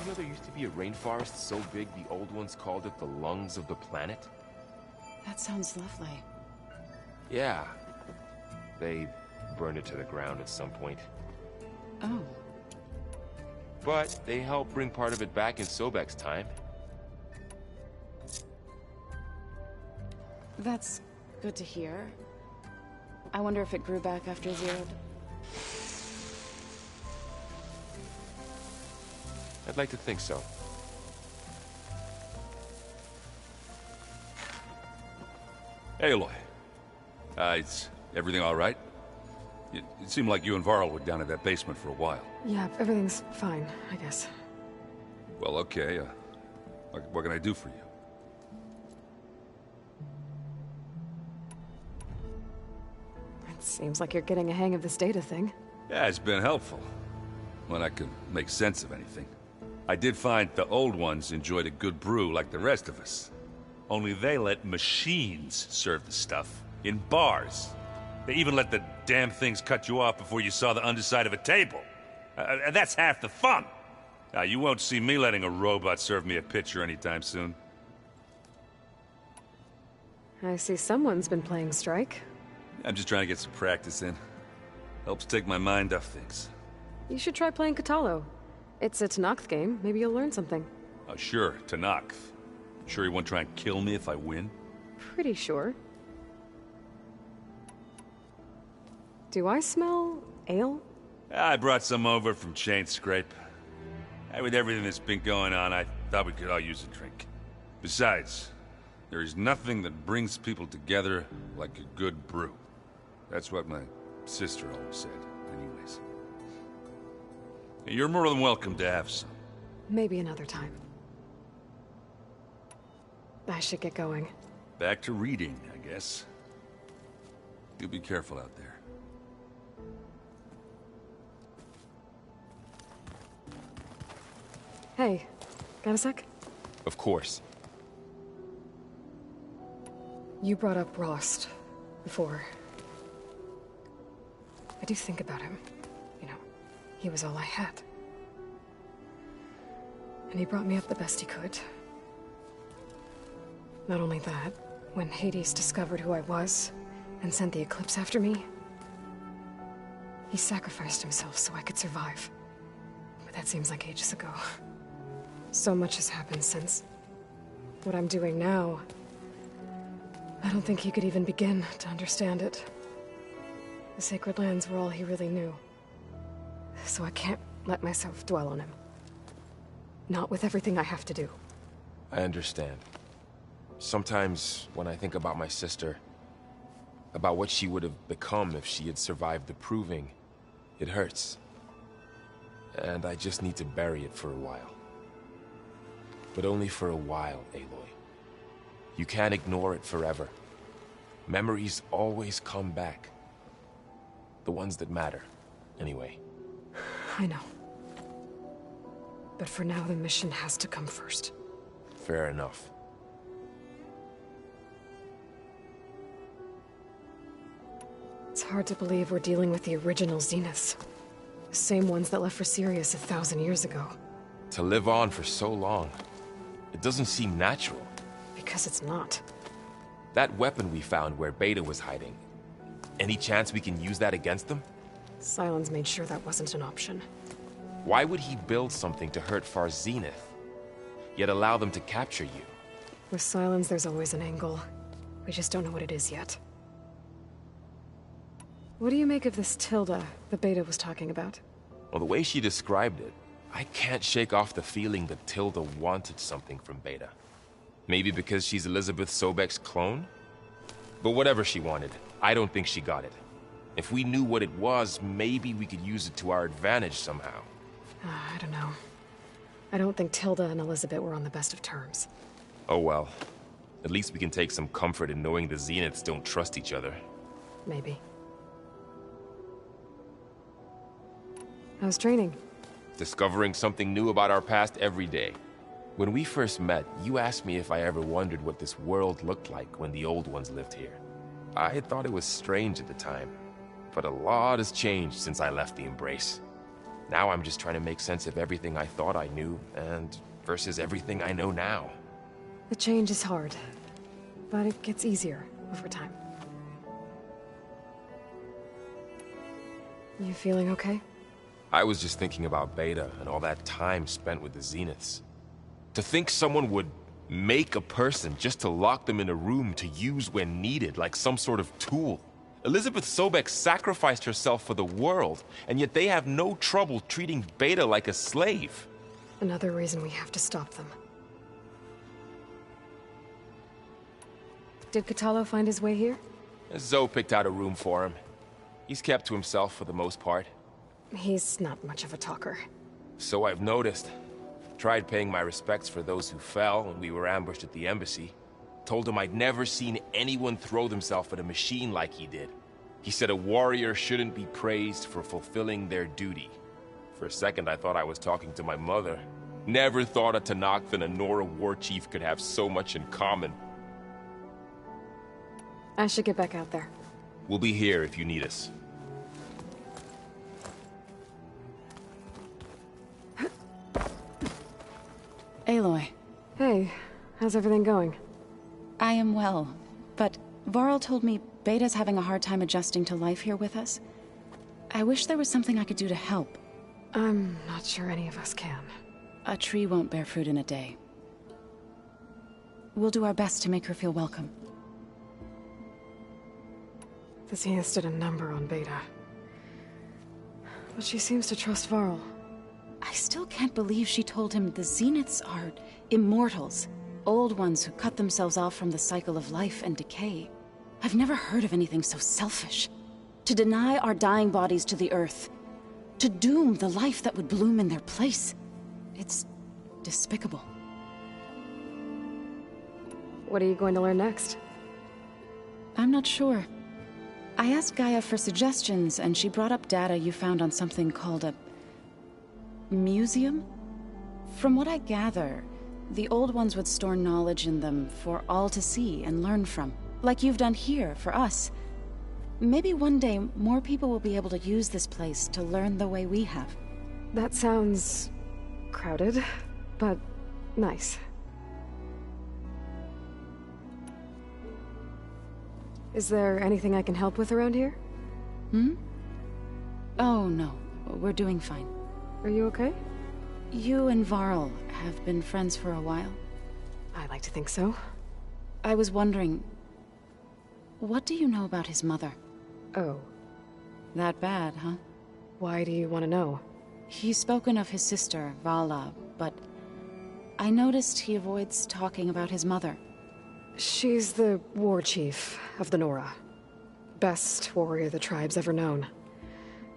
know there used to be a rainforest so big the old ones called it the lungs of the planet? That sounds lovely. Yeah. They burned it to the ground at some point. Oh. But they helped bring part of it back in Sobek's time. That's good to hear. I wonder if it grew back after Zero. I'd like to think so. Aloy. Is everything all right? It seemed like you and Varl were down in that basement for a while. Yeah, everything's fine, I guess. Well, okay. What can I do for you? It seems like you're getting a hang of this data thing. Yeah, it's been helpful. When I can make sense of anything. I did find the old ones enjoyed a good brew like the rest of us. Only they let machines serve the stuff. In bars. They even let the damn things cut you off before you saw the underside of a table. And that's half the fun. Now, you won't see me letting a robot serve me a pitcher anytime soon. I see someone's been playing Strike. I'm just trying to get some practice in. Helps take my mind off things. You should try playing Katalo. It's a Tenakth game. Maybe you'll learn something. Oh, sure, Tenakth. Sure he won't try and kill me if I win? Pretty sure. Do I smell ale? I brought some over from Chain Scrape. With everything that's been going on, I thought we could all use a drink. Besides, there is nothing that brings people together like a good brew. That's what my sister always said, anyways. You're more than welcome to have some. Maybe another time. I should get going. Back to reading, I guess. You be careful out there. Hey, got a sec? Of course. You brought up Rost before. I do think about him. You know, he was all I had. And he brought me up the best he could. Not only that, when Hades discovered who I was and sent the Eclipse after me, he sacrificed himself so I could survive. But that seems like ages ago. So much has happened since. What I'm doing now, I don't think he could even begin to understand it. The Sacred Lands were all he really knew. So I can't let myself dwell on him. Not with everything I have to do. I understand. Sometimes, when I think about my sister, about what she would have become if she had survived the Proving, it hurts. And I just need to bury it for a while. But only for a while, Aloy. You can't ignore it forever. Memories always come back. The ones that matter, anyway. I know. But for now, the mission has to come first. Fair enough. It's hard to believe we're dealing with the original Zeniths. The same ones that left for Sirius 1,000 years ago. To live on for so long, it doesn't seem natural. Because it's not. That weapon we found where Beta was hiding, any chance we can use that against them? Sylens made sure that wasn't an option. Why would he build something to hurt Far's Zenith, yet allow them to capture you? With Sylens, there's always an angle. We just don't know what it is yet. What do you make of this Tilda the Beta was talking about? Well, the way she described it, I can't shake off the feeling that Tilda wanted something from Beta. Maybe because she's Elizabeth Sobek's clone? But whatever she wanted, I don't think she got it. If we knew what it was, maybe we could use it to our advantage somehow. I don't know. I don't think Tilda and Elizabeth were on the best of terms. Oh well. At least we can take some comfort in knowing the Zeniths don't trust each other. Maybe. How's training? Discovering something new about our past every day. When we first met, you asked me if I ever wondered what this world looked like when the old ones lived here. I had thought it was strange at the time, but a lot has changed since I left the Embrace. Now I'm just trying to make sense of everything I thought I knew, and versus everything I know now. The change is hard, but it gets easier over time. You feeling okay? I was just thinking about Beta and all that time spent with the Zeniths. To think someone would make a person just to lock them in a room to use when needed, like some sort of tool. Elizabeth Sobek sacrificed herself for the world, and yet they have no trouble treating Beta like a slave. Another reason we have to stop them. Did Catalo find his way here? Zoe picked out a room for him. He's kept to himself for the most part. He's not much of a talker. So I've noticed. Tried paying my respects for those who fell when we were ambushed at the embassy. Told him I'd never seen anyone throw themselves at a machine like he did. He said a warrior shouldn't be praised for fulfilling their duty. For a second I thought I was talking to my mother. Never thought a Tanakh and a Nora war chief could have so much in common. I should get back out there. We'll be here if you need us. Aloy. Hey, how's everything going? I am well, but Varl told me Beta's having a hard time adjusting to life here with us. I wish there was something I could do to help. I'm not sure any of us can. A tree won't bear fruit in a day. We'll do our best to make her feel welcome. The Zeniths did a number on Beta. But she seems to trust Varl. I still can't believe she told him the Zeniths are immortals. Old ones who cut themselves off from the cycle of life and decay. I've never heard of anything so selfish. To deny our dying bodies to the earth. To doom the life that would bloom in their place. It's despicable. What are you going to learn next? I'm not sure. I asked Gaia for suggestions, and she brought up data you found on something called a museum? From what I gather, the old ones would store knowledge in them for all to see and learn from. Like you've done here, for us. Maybe one day, more people will be able to use this place to learn the way we have. That sounds crowded, but nice. Is there anything I can help with around here? Oh, no. We're doing fine. Are you okay? You and Varl have been friends for a while. I like to think so. I was wondering, what do you know about his mother? Oh. That bad, huh? Why do you want to know? He's spoken of his sister, Vala, but I noticed he avoids talking about his mother. She's the war chief of the Nora. Best warrior the tribe's ever known.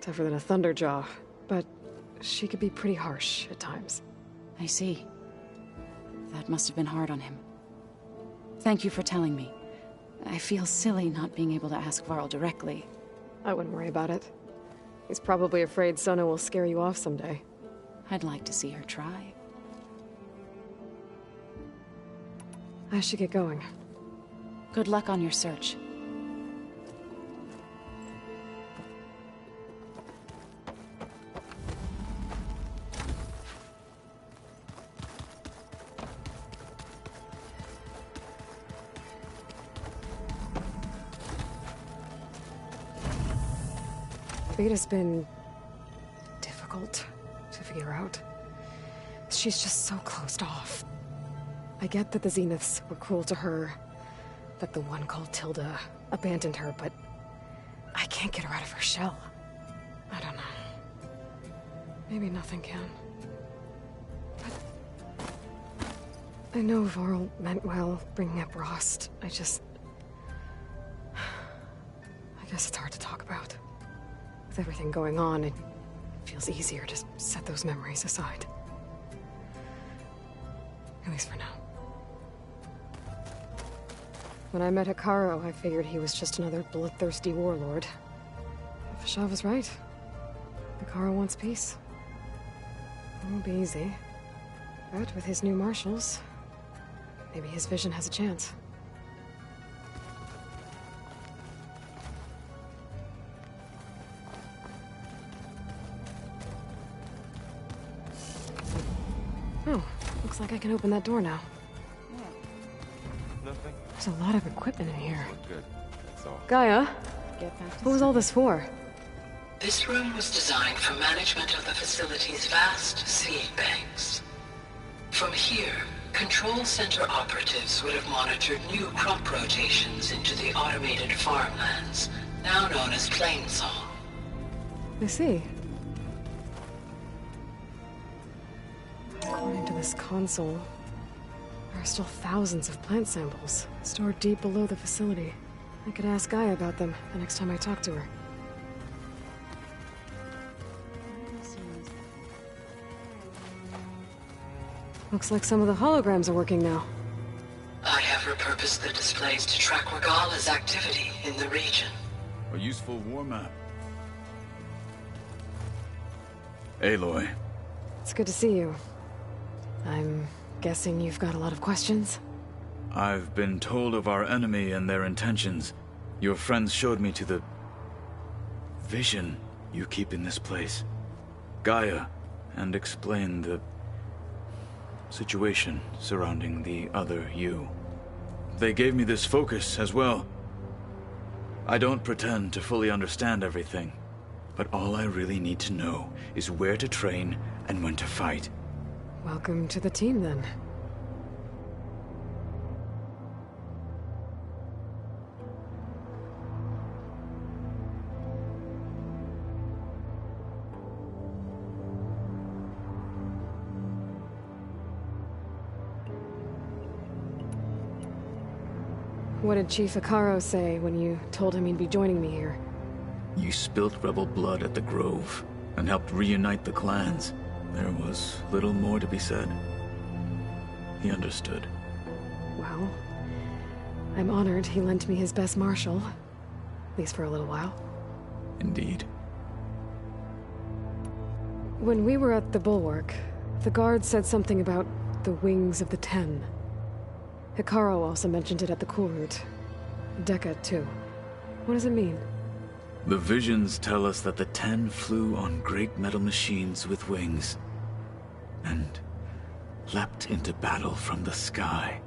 Tougher than a Thunderjaw, but she could be pretty harsh at times. I see. That must have been hard on him. Thank you for telling me. I feel silly not being able to ask Varl directly. I wouldn't worry about it. He's probably afraid Sona will scare you off someday. I'd like to see her try. I should get going. Good luck on your search. Beta's been difficult to figure out. She's just so closed off. I get that the Zeniths were cruel to her, that the one called Tilda abandoned her, but I can't get her out of her shell. I don't know. Maybe nothing can. But I know Varl meant well, bringing up Rost. I guess it's hard to talk about. With everything going on, it feels easier to set those memories aside. At least for now. When I met Hikaru, I figured he was just another bloodthirsty warlord. Fashaw was right. Hikaru wants peace. It won't be easy. But with his new marshals, maybe his vision has a chance. Oh, looks like I can open that door now. Nothing? There's a lot of equipment in here. Look good. That's all. Gaia, Get back to what was all this for? This room was designed for management of the facility's vast seed banks. From here, control center operatives would have monitored new crop rotations into the automated farmlands, now known as Plainsong. I see. According to this console, there are still thousands of plant samples stored deep below the facility. I could ask Gaia about them the next time I talk to her. Looks like some of the holograms are working now. I have repurposed the displays to track Regala's activity in the region. A useful war map. Aloy. It's good to see you. I'm guessing you've got a lot of questions? I've been told of our enemy and their intentions. Your friends showed me to the vision you keep in this place. Gaia, and explained the situation surrounding the other you. They gave me this focus as well. I don't pretend to fully understand everything, but all I really need to know is where to train and when to fight. Welcome to the team, then. What did Chief Hikaru say when you told him he'd be joining me here? You spilt rebel blood at the Grove and helped reunite the clans. There was little more to be said. He understood. Well, I'm honored he lent me his best marshal. At least for a little while. Indeed. When we were at the Bulwark, the guard said something about the Wings of the Ten. Hikaru also mentioned it at the Cool Route. Dekka, too. What does it mean? The visions tell us that the Ten flew on great metal machines with wings, and leapt into battle from the sky.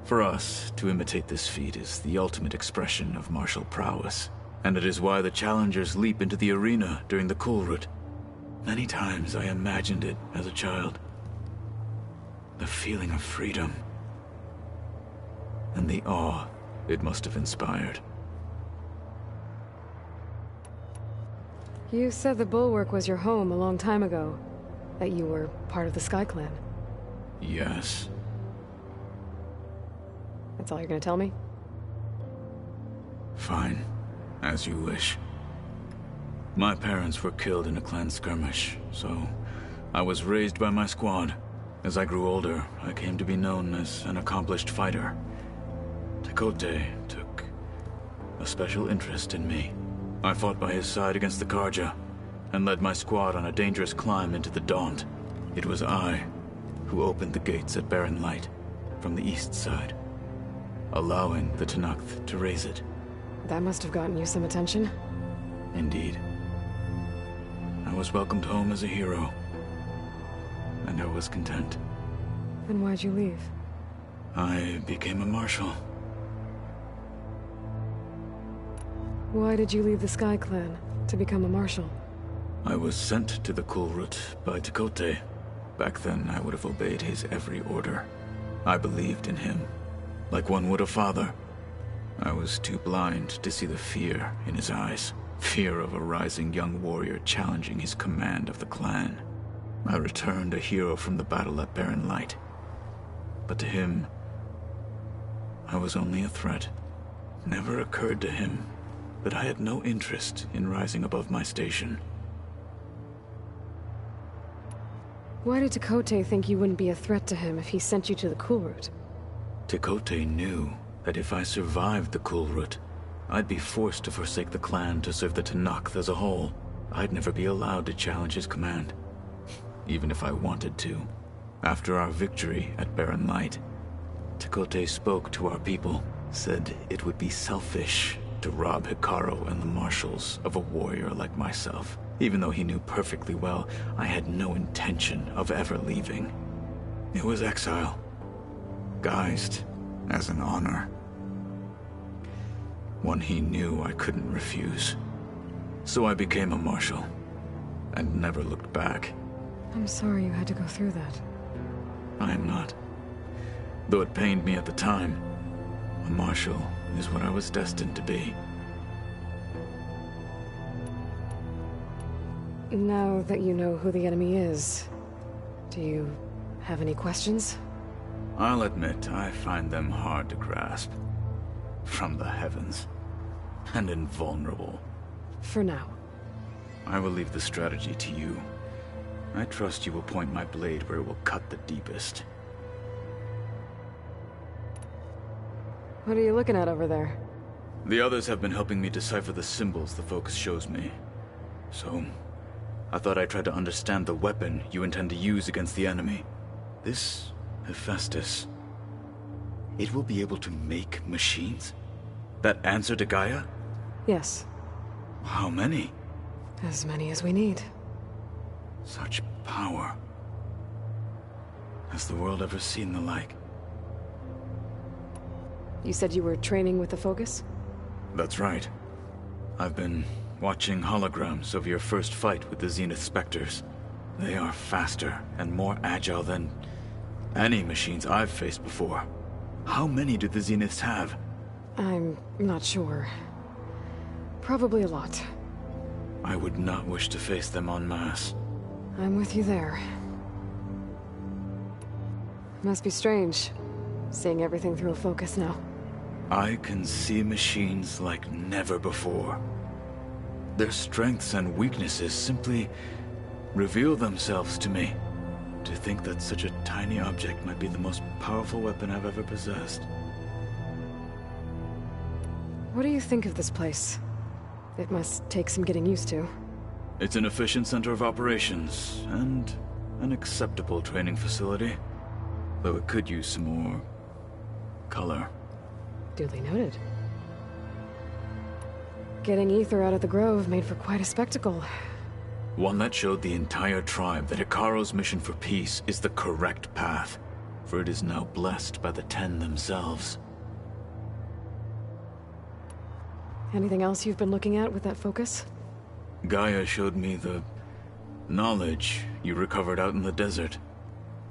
For us, to imitate this feat is the ultimate expression of martial prowess, and it is why the challengers leap into the arena during the Cool Route. Many times I imagined it as a child. The feeling of freedom, and the awe it must have inspired. You said the Bulwark was your home a long time ago. That you were part of the Sky Clan. Yes. That's all you're gonna tell me? Fine. As you wish. My parents were killed in a clan skirmish, so I was raised by my squad. As I grew older, I came to be known as an accomplished fighter. Tekote took a special interest in me. I fought by his side against the Karja, and led my squad on a dangerous climb into the Daunt. It was I who opened the gates at Barren Light from the east side, allowing the Tenakth to raise it. That must have gotten you some attention. Indeed. I was welcomed home as a hero, and I was content. Then why'd you leave? I became a marshal. Why did you leave the Sky Clan to become a marshal? I was sent to the Cool Route by Tekote. Back then, I would have obeyed his every order. I believed in him, like one would a father. I was too blind to see the fear in his eyes. Fear of a rising young warrior challenging his command of the clan. I returned a hero from the battle at Barren Light. But to him, I was only a threat. Never occurred to him that I had no interest in rising above my station. Why did Tekote think you wouldn't be a threat to him if he sent you to the Cool Route? Tekote knew that if I survived the Cool Route, I'd be forced to forsake the clan to serve the Tenakth as a whole. I'd never be allowed to challenge his command, even if I wanted to. After our victory at Barren Light, Tekote spoke to our people, said it would be selfish to rob Hikaru and the marshals of a warrior like myself. Even though he knew perfectly well I had no intention of ever leaving. It was exile, guised as an honor. One he knew I couldn't refuse. So I became a marshal, and never looked back. I'm sorry you had to go through that. I am not. Though it pained me at the time, a marshal is what I was destined to be. Now that you know who the enemy is, do you have any questions? I'll admit, I find them hard to grasp. From the heavens. And invulnerable. For now. I will leave the strategy to you. I trust you will point my blade where it will cut the deepest. What are you looking at over there? The others have been helping me decipher the symbols the focus shows me. So, I thought I'd try to understand the weapon you intend to use against the enemy. This Hephaestus, it will be able to make machines? That answer to Gaia? Yes. How many? As many as we need. Such power. Has the world ever seen the like? You said you were training with the Focus? That's right. I've been watching holograms of your first fight with the Zenith Spectres. They are faster and more agile than any machines I've faced before. How many do the Zeniths have? I'm not sure. Probably a lot. I would not wish to face them en masse. I'm with you there. Must be strange, seeing everything through a Focus now. I can see machines like never before. Their strengths and weaknesses simply reveal themselves to me. To think that such a tiny object might be the most powerful weapon I've ever possessed. What do you think of this place? It must take some getting used to. It's an efficient center of operations, and an acceptable training facility. Though it could use some more color. Duly noted. Getting Ether out of the Grove made for quite a spectacle. One that showed the entire tribe that Hikaru's mission for peace is the correct path, for it is now blessed by the Ten themselves. Anything else you've been looking at with that Focus? Gaia showed me the knowledge you recovered out in the desert.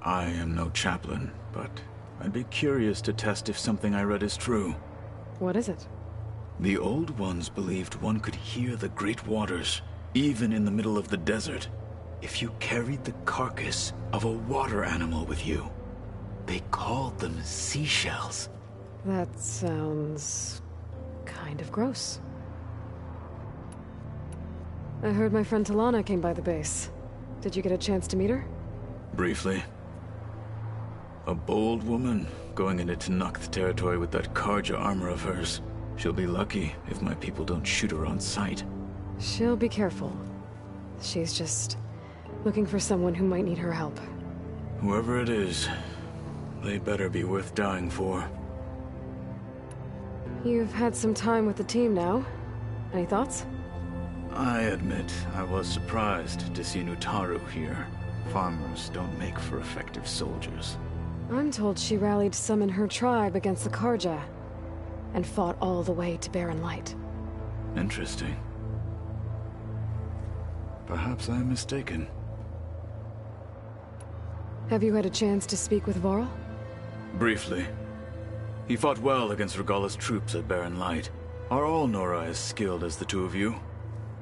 I am no chaplain, but I'd be curious to test if something I read is true. What is it? The Old Ones believed one could hear the great waters, even in the middle of the desert, if you carried the carcass of a water animal with you. They called them seashells. That sounds kind of gross. I heard my friend Talana came by the base. Did you get a chance to meet her? Briefly. A bold woman going into Tenakth territory with that Karja armor of hers. She'll be lucky if my people don't shoot her on sight. She'll be careful. She's just looking for someone who might need her help. Whoever it is, they better be worth dying for. You've had some time with the team now. Any thoughts? I admit, I was surprised to see Nutaru here. Farmers don't make for effective soldiers. I'm told she rallied some in her tribe against the Karja, and fought all the way to Barren Light. Interesting. Perhaps I am mistaken. Have you had a chance to speak with Varl? Briefly. He fought well against Regalla's troops at Barren Light. Are all Nora as skilled as the two of you?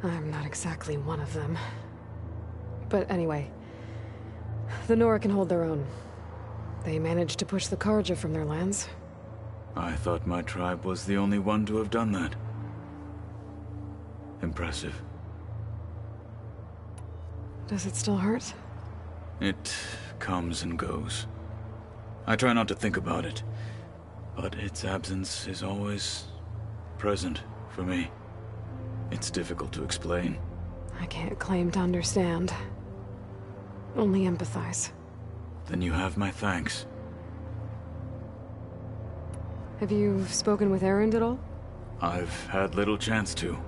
I'm not exactly one of them. But anyway, the Nora can hold their own. They managed to push the Karja from their lands. I thought my tribe was the only one to have done that. Impressive. Does it still hurt? It comes and goes. I try not to think about it, but its absence is always present for me. It's difficult to explain. I can't claim to understand. Only empathize. Then you have my thanks. Have you spoken with Erend at all? I've had little chance to.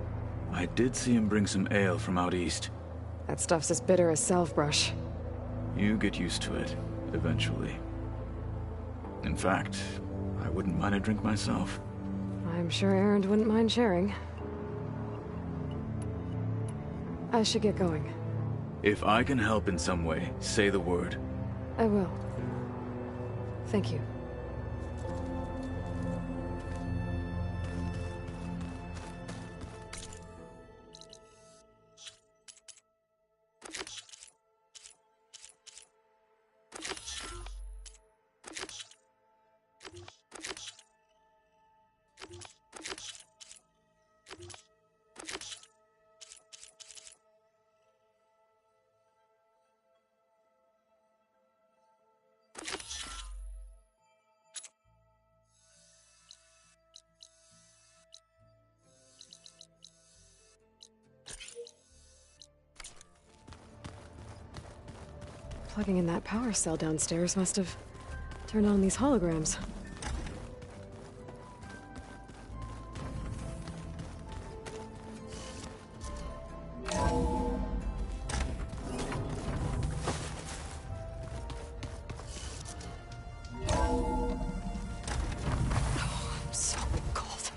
I did see him bring some ale from out east. That stuff's as bitter as salve brush. You get used to it, eventually. In fact, I wouldn't mind a drink myself. I'm sure Erend wouldn't mind sharing. I should get going. If I can help in some way, say the word. I will. Thank you. Plugging in that power cell downstairs must have turned on these holograms. I'm so cold.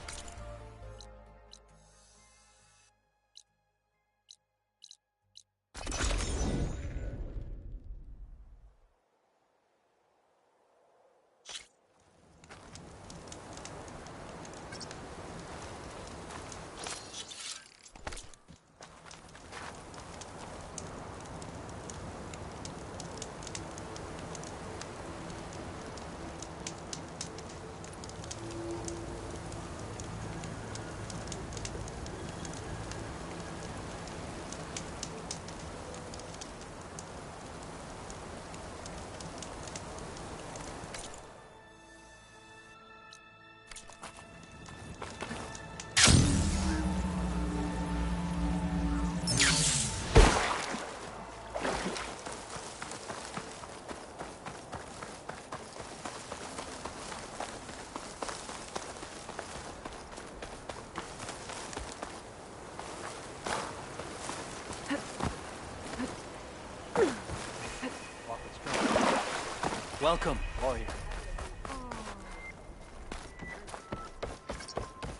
Welcome. Warrior.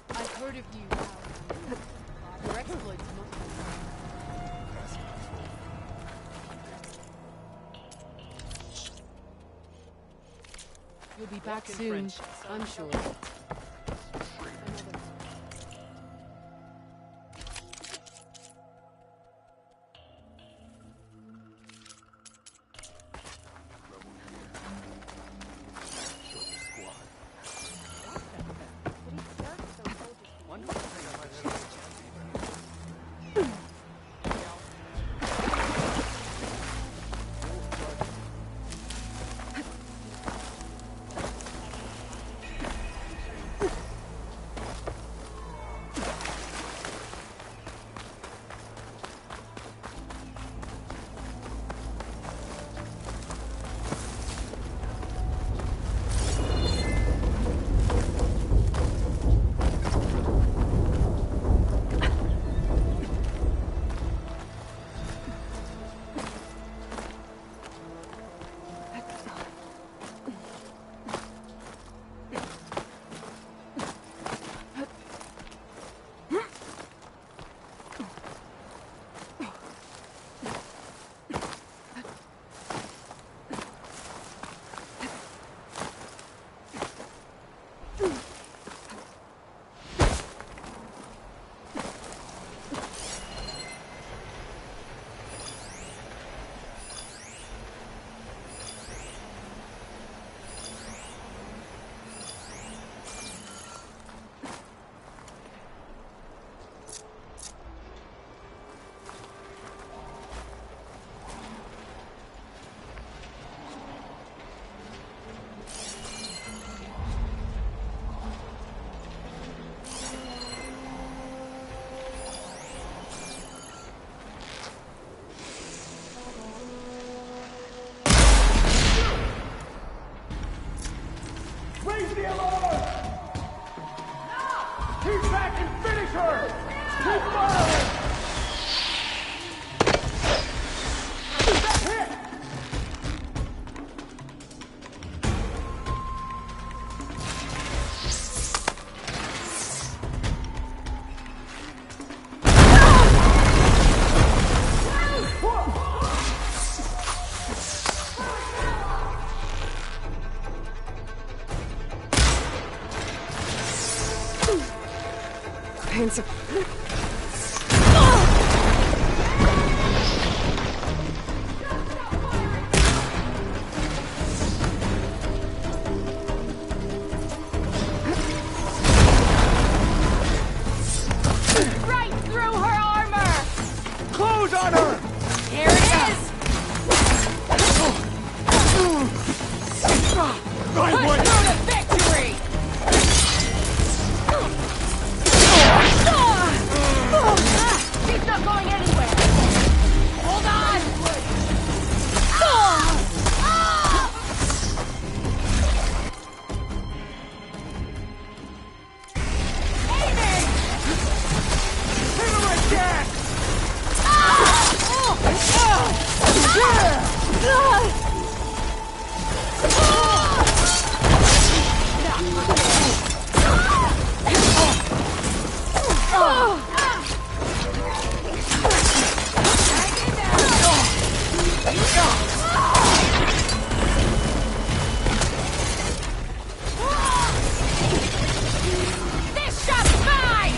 I've heard of you. Your exploits You'll be back soon, I'm sure. kinds of... Right through her armor! Close on her! Here it is! Right Push way! through to victory! She's not going anywhere! Hold on! Aiming! Hit her again! This shot's mine!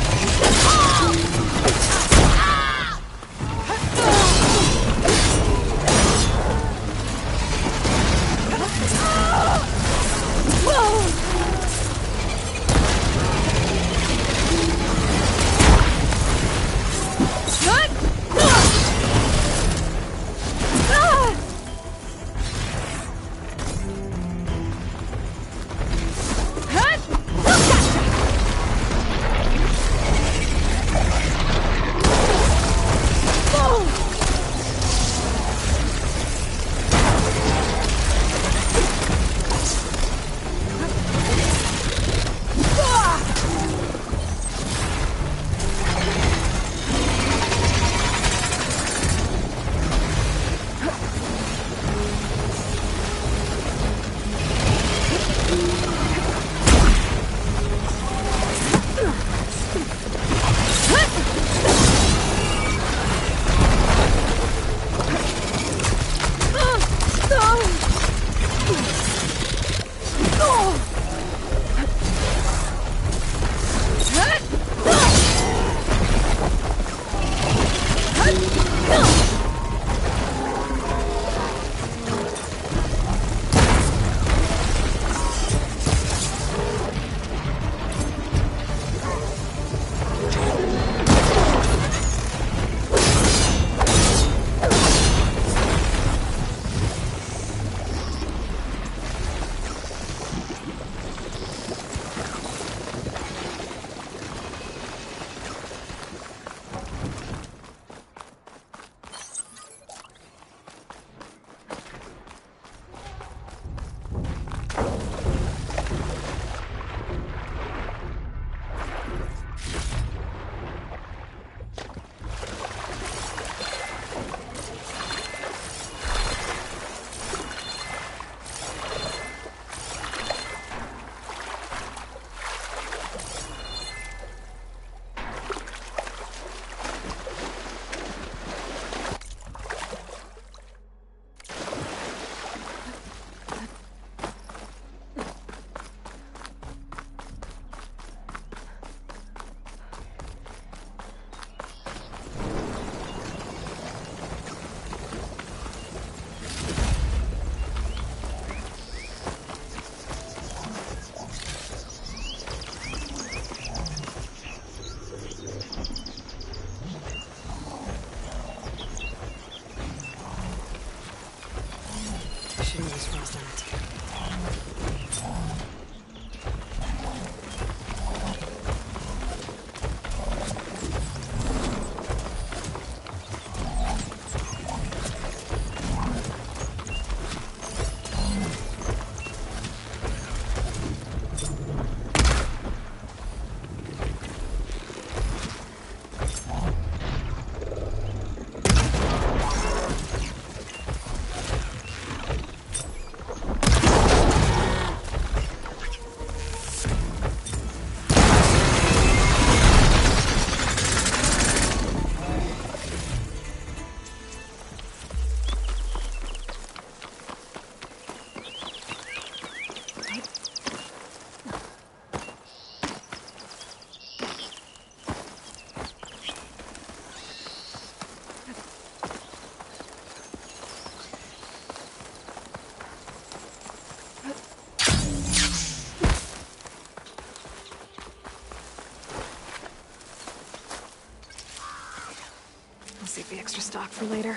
for later.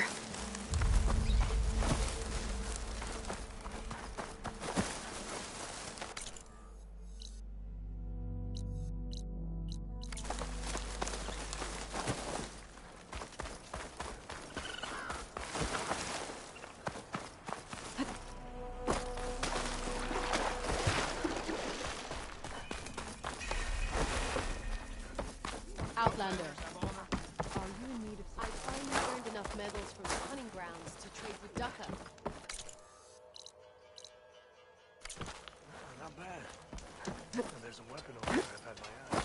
Outlander. Are you in need of... I finally earned enough medals from the hunting grounds to trade with Ducka. Not bad. There's a weapon over there I've had my eye.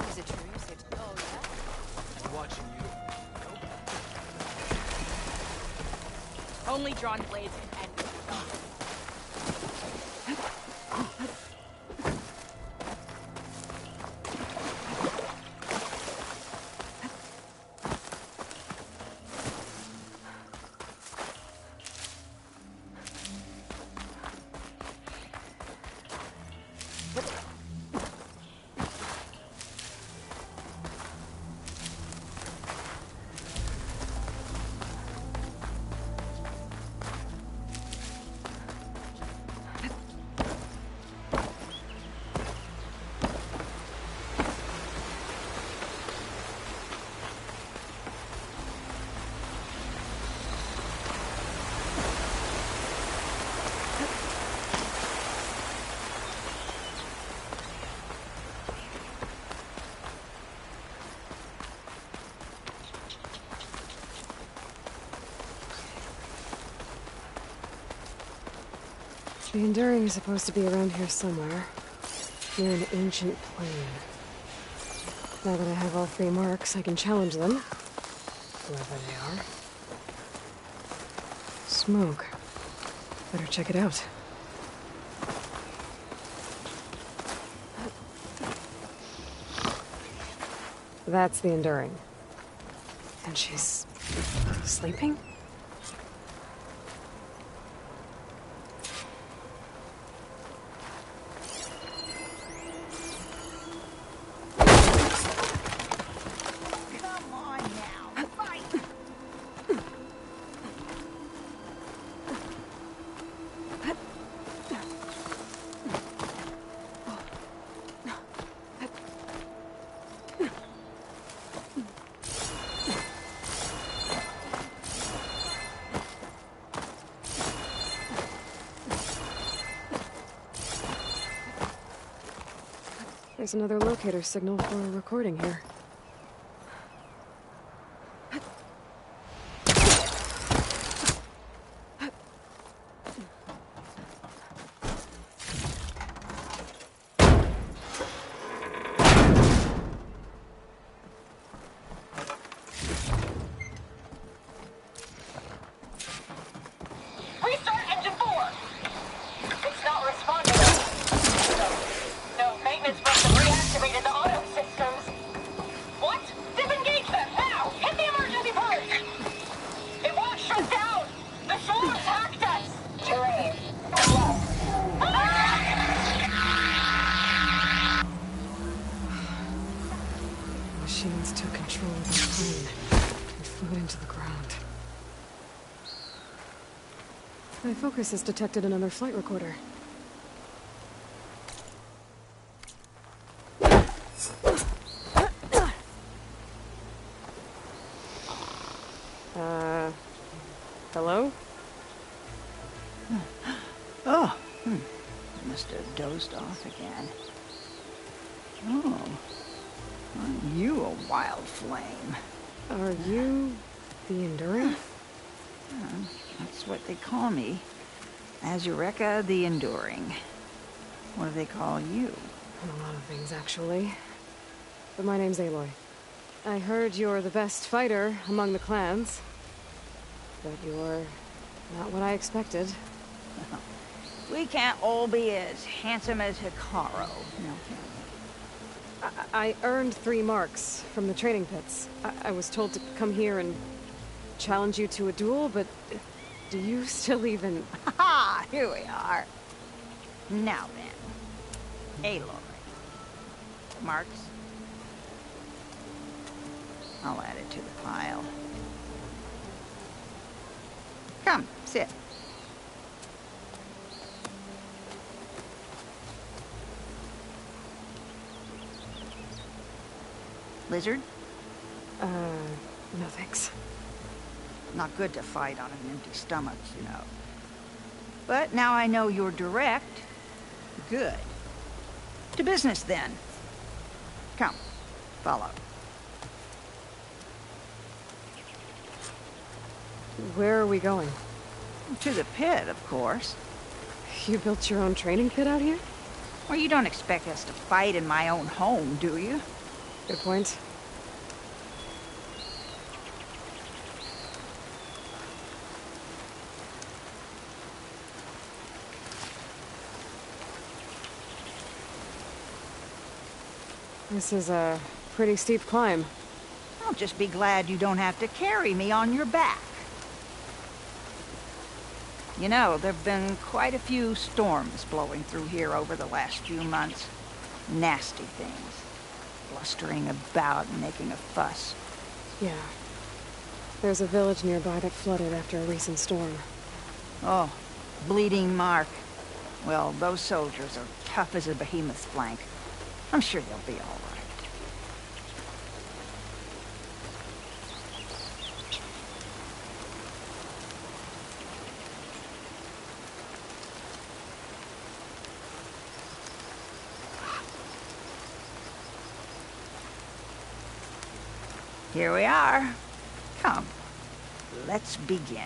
Is it true you said... Oh, yeah? I'm watching you. Only drawn blades can end with yourself. The Enduring is supposed to be around here somewhere, near an ancient plain. Now that I have all 3 marks, I can challenge them, whoever they are. Smoke. Better check it out. That's the Enduring. And she's... sleeping? There's another locator signal for a recording here. Restart engine 4! It's not responding. No, maintenance must have reactivated the auto systems. What? Disengage them, now! Hit the emergency purge! It won't shut down! The storm's hacked us! Terrain. Machines took control of the plane and flew into the ground. My focus has detected another flight recorder. Hello? Oh, must have dozed off again. Oh, aren't you a wild flame? Are you the Enduring? That's what they call me. Azureka the Enduring. What do they call you? A lot of things, actually. But my name's Aloy. I heard you're the best fighter among the clans. But you're not what I expected. We can't all be as handsome as Hikaru, now can we? I earned 3 marks from the training pits. I was told to come here and challenge you to a duel, but do you still even... Ha! Here we are. Now then, Aloy. Marks? I'll add it to the file. Come, sit. Lizard? No thanks. Not good to fight on an empty stomach, you know. But now I know you're direct. Good. To business, then. Come, follow. Where are we going? To the pit, of course. You built your own training pit out here? Well, you don't expect us to fight in my own home, do you? Good point. This is a pretty steep climb. I'll just be glad you don't have to carry me on your back. You know, there've been quite a few storms blowing through here over the last few months. Nasty things. Blustering about and making a fuss. Yeah. There's a village nearby that flooded after a recent storm. Oh, Bleeding Mark. Well, those soldiers are tough as a behemoth's flank. I'm sure they'll be all right. Here we are. Come, let's begin.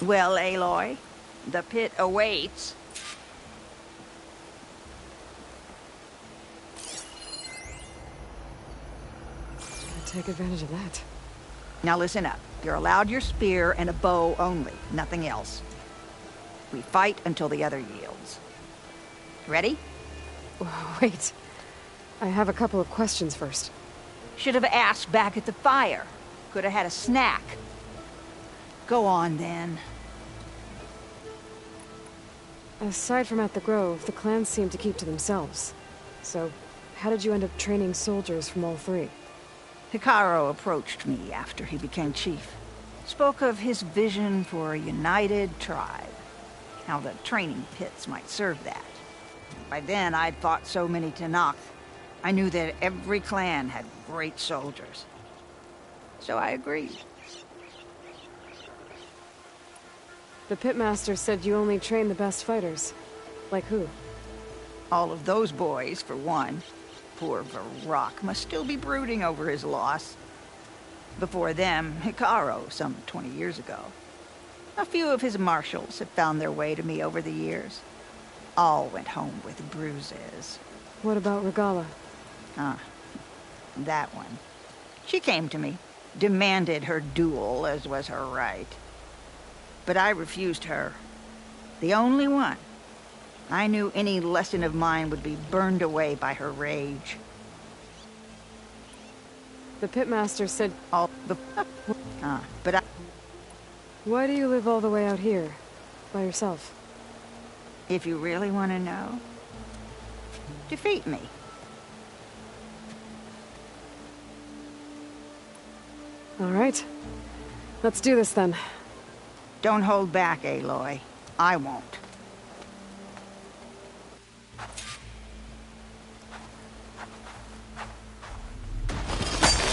Well, Aloy, the pit awaits. Take advantage of that. Now listen up. You're allowed your spear and a bow only, nothing else. We fight until the other yields. Ready? Wait. I have a couple of questions first. Should have asked back at the fire. Could have had a snack. Go on, then. Aside from at the Grove, the clans seem to keep to themselves. So, how did you end up training soldiers from all three? Hikaru approached me after he became chief. Spoke of his vision for a united tribe. How the training pits might serve that. By then, I'd fought so many Tenakth. I knew that every clan had great soldiers. So I agreed. The pitmaster said you only train the best fighters. Like who? All of those boys, for one. Poor Varrock must still be brooding over his loss. Before them, Hikaru, some 20 years ago. A few of his marshals have found their way to me over the years. All went home with bruises. What about Regala? That one. She came to me, demanded her duel, as was her right. But I refused her. The only one. I knew any lesson of mine would be burned away by her rage. The pitmaster said... All the... but I... Why do you live all the way out here? By yourself? If you really want to know, defeat me. All right. Let's do this then. Don't hold back, Aloy. I won't.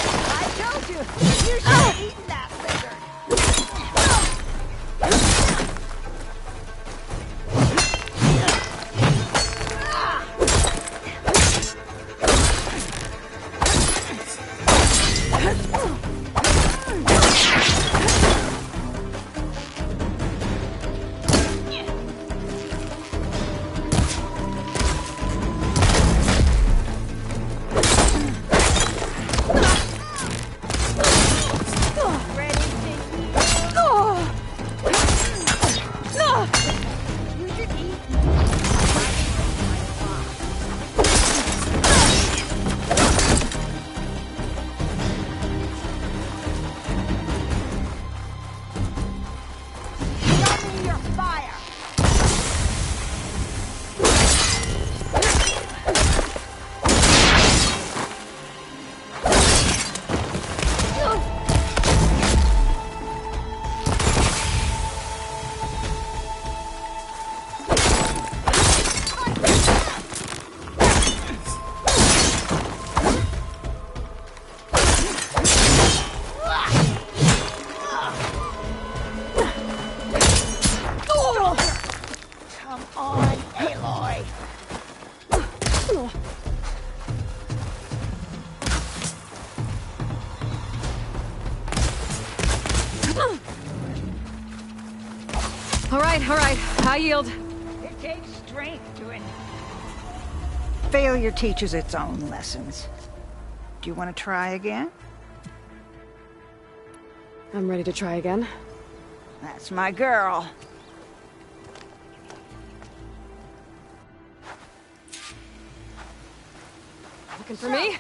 I told you! You should have eaten that lizard! All right. I yield. It takes strength to end. Failure teaches its own lessons. Do you want to try again? I'm ready to try again. That's my girl. Looking for me?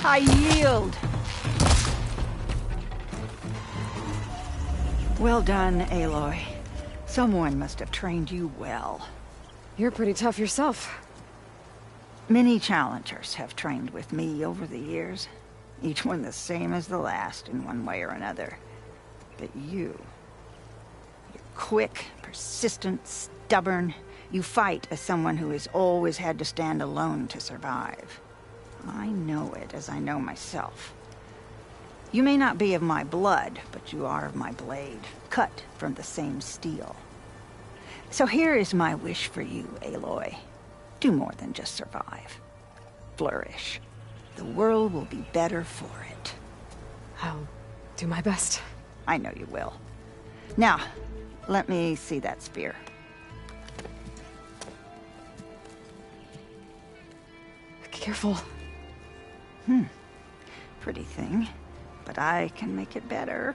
I yield. Well done, Aloy. Someone must have trained you well. You're pretty tough yourself. Many challengers have trained with me over the years. Each one the same as the last in one way or another. But you're quick, persistent, stubborn. You fight as someone who has always had to stand alone to survive. I know it as I know myself. You may not be of my blood, but you are of my blade, cut from the same steel. So here is my wish for you, Aloy. Do more than just survive. Flourish. The world will be better for it. I'll do my best. I know you will. Now, let me see that spear. Careful. Pretty thing, but I can make it better.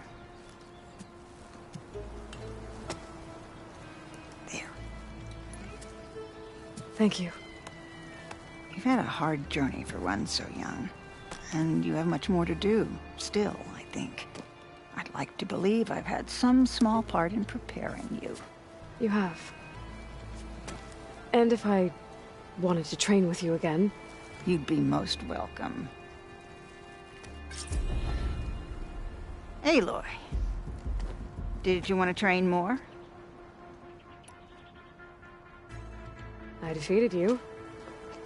There. Thank you. You've had a hard journey for one so young, and you have much more to do, still, I think. I'd like to believe I've had some small part in preparing you. You have. And if I wanted to train with you again, you'd be most welcome. Aloy, did you want to train more? I defeated you.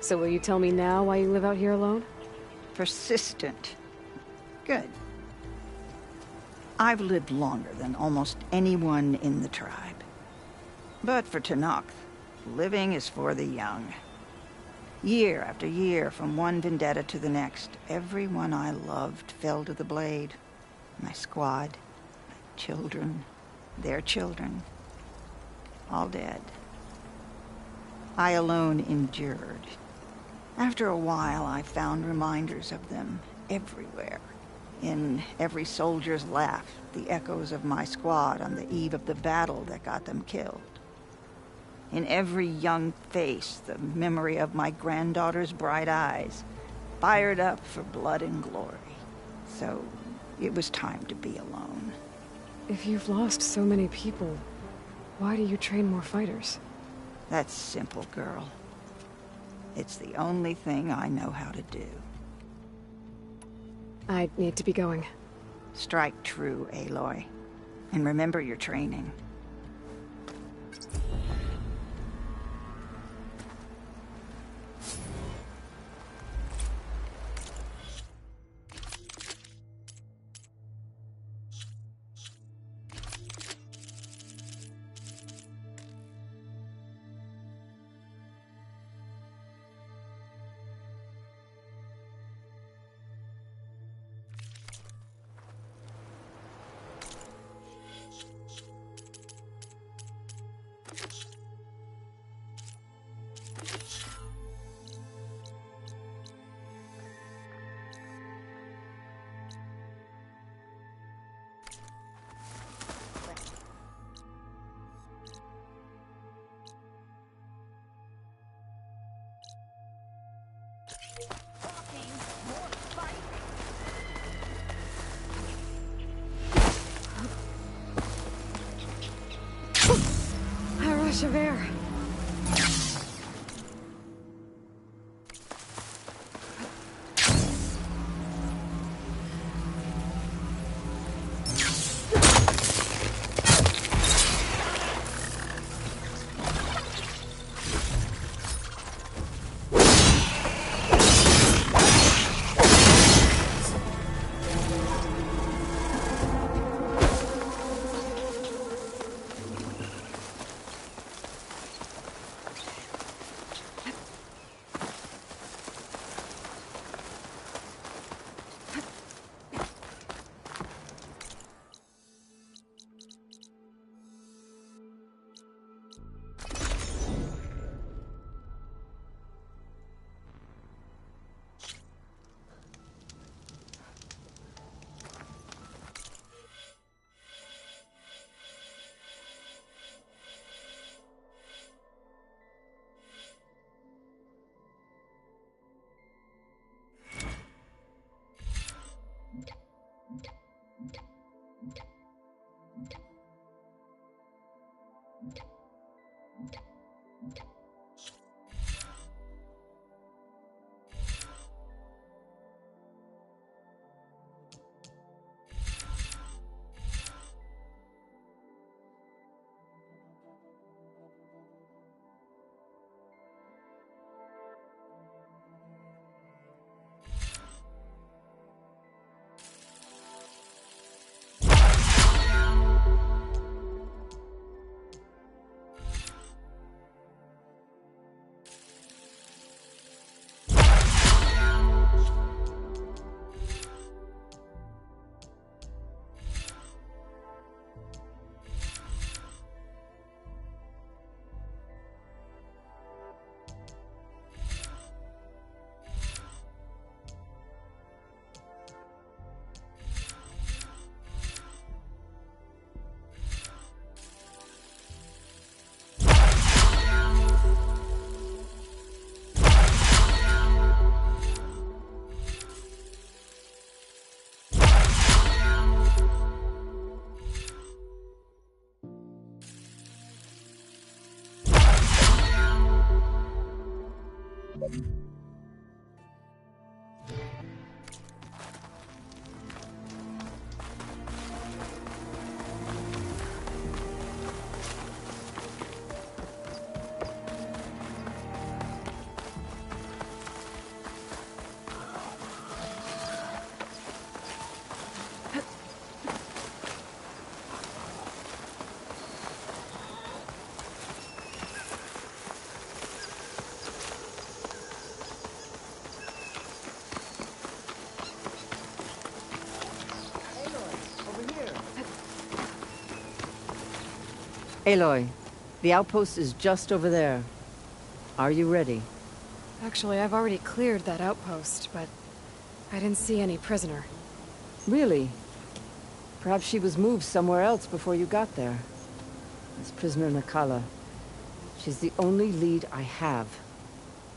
So will you tell me now why you live out here alone? Persistent. Good. I've lived longer than almost anyone in the tribe. But for Tenakth, living is for the young. Year after year, from one vendetta to the next, everyone I loved fell to the blade. My squad, my children, their children, all dead. I alone endured. After a while, I found reminders of them everywhere. In every soldier's laugh, the echoes of my squad on the eve of the battle that got them killed. In every young face, the memory of my granddaughter's bright eyes, fired up for blood and glory. So, it was time to be alone. If you've lost so many people, why do you train more fighters? That's simple, girl. It's the only thing I know how to do. I need to be going. Strike true, Aloy. And remember your training. A rush of air. Aloy, the outpost is just over there. Are you ready? Actually, I've already cleared that outpost, but I didn't see any prisoner. Really? Perhaps she was moved somewhere else before you got there. This prisoner Nakala. She's the only lead I have.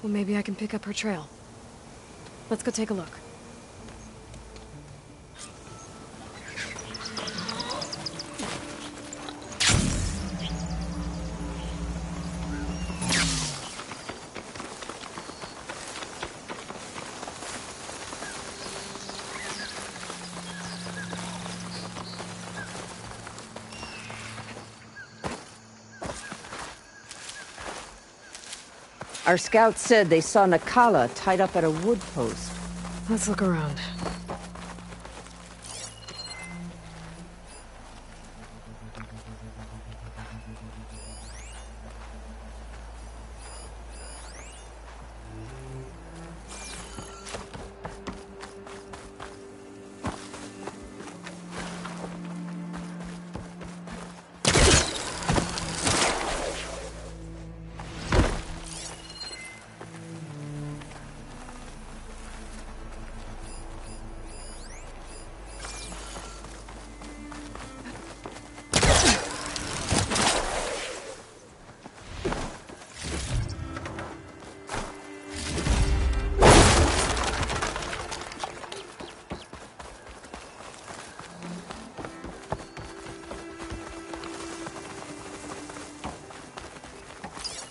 Well, maybe I can pick up her trail. Let's go take a look. Our scouts said they saw Nakala tied up at a wood post. Let's look around.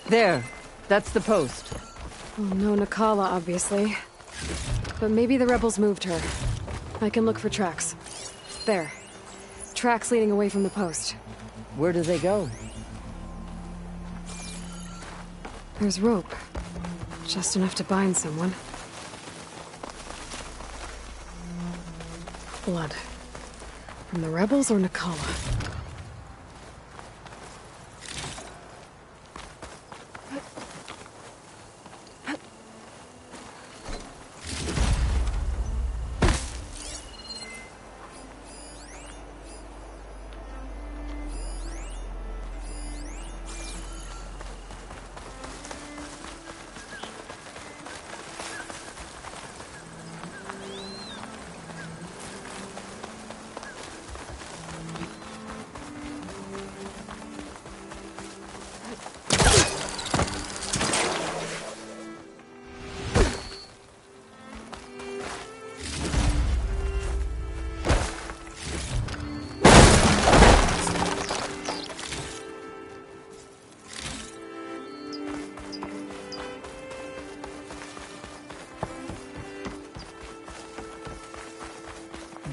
There. That's the post. Well, no Nakala, obviously. But maybe the rebels moved her. I can look for tracks. There. Tracks leading away from the post. Where do they go? There's rope. Just enough to bind someone. Blood. From the rebels or Nakala?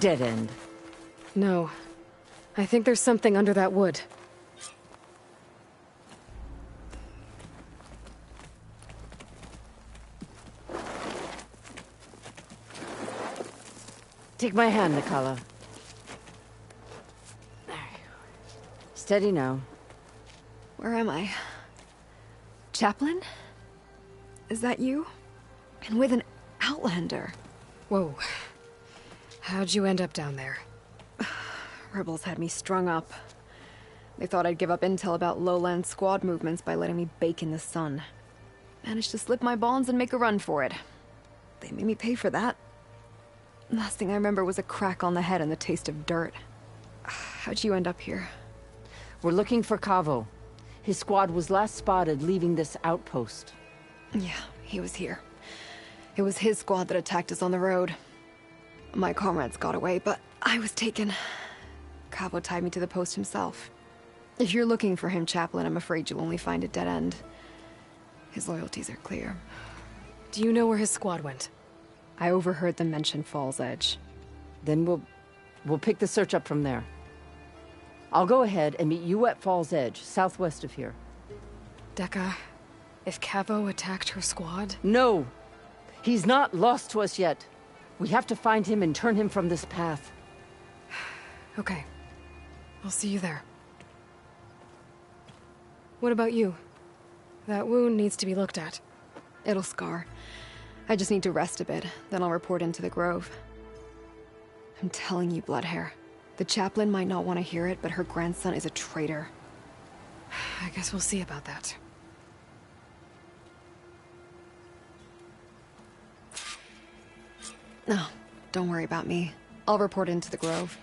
Dead end. No. I think there's something under that wood. Take my hand, Nakala. There. Steady now. Where am I? Chaplain? Is that you? And with an Outlander. Whoa. How'd you end up down there? Rebels had me strung up. They thought I'd give up intel about lowland squad movements by letting me bake in the sun. Managed to slip my bonds and make a run for it. They made me pay for that. Last thing I remember was a crack on the head and the taste of dirt. How'd you end up here? We're looking for Cavo. His squad was last spotted leaving this outpost. Yeah, he was here. It was his squad that attacked us on the road. My comrades got away, but I was taken. Cavo tied me to the post himself. If you're looking for him, Chaplain, I'm afraid you'll only find a dead end. His loyalties are clear. Do you know where his squad went? I overheard them mention Fall's Edge. Then we'll pick the search up from there. I'll go ahead and meet you at Fall's Edge, southwest of here. Dekka, if Cavo attacked her squad? No! He's not lost to us yet. We have to find him and turn him from this path. Okay. I'll see you there. What about you? That wound needs to be looked at. It'll scar. I just need to rest a bit, then I'll report into the Grove. I'm telling you, Bloodhair. The chaplain might not want to hear it, but her grandson is a traitor. I guess we'll see about that. No, don't worry about me. I'll report into the Grove.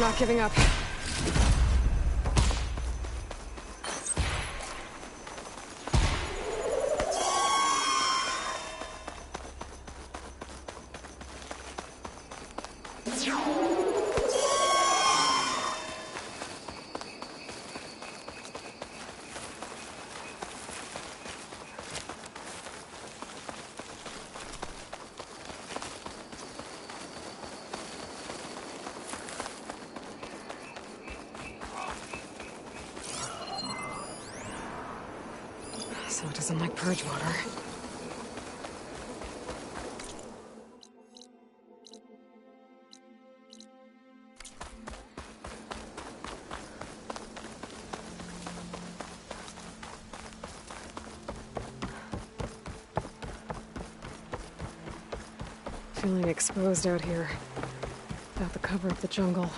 not giving up. So it doesn't like purge water. Feeling exposed out here. Without the cover of the jungle.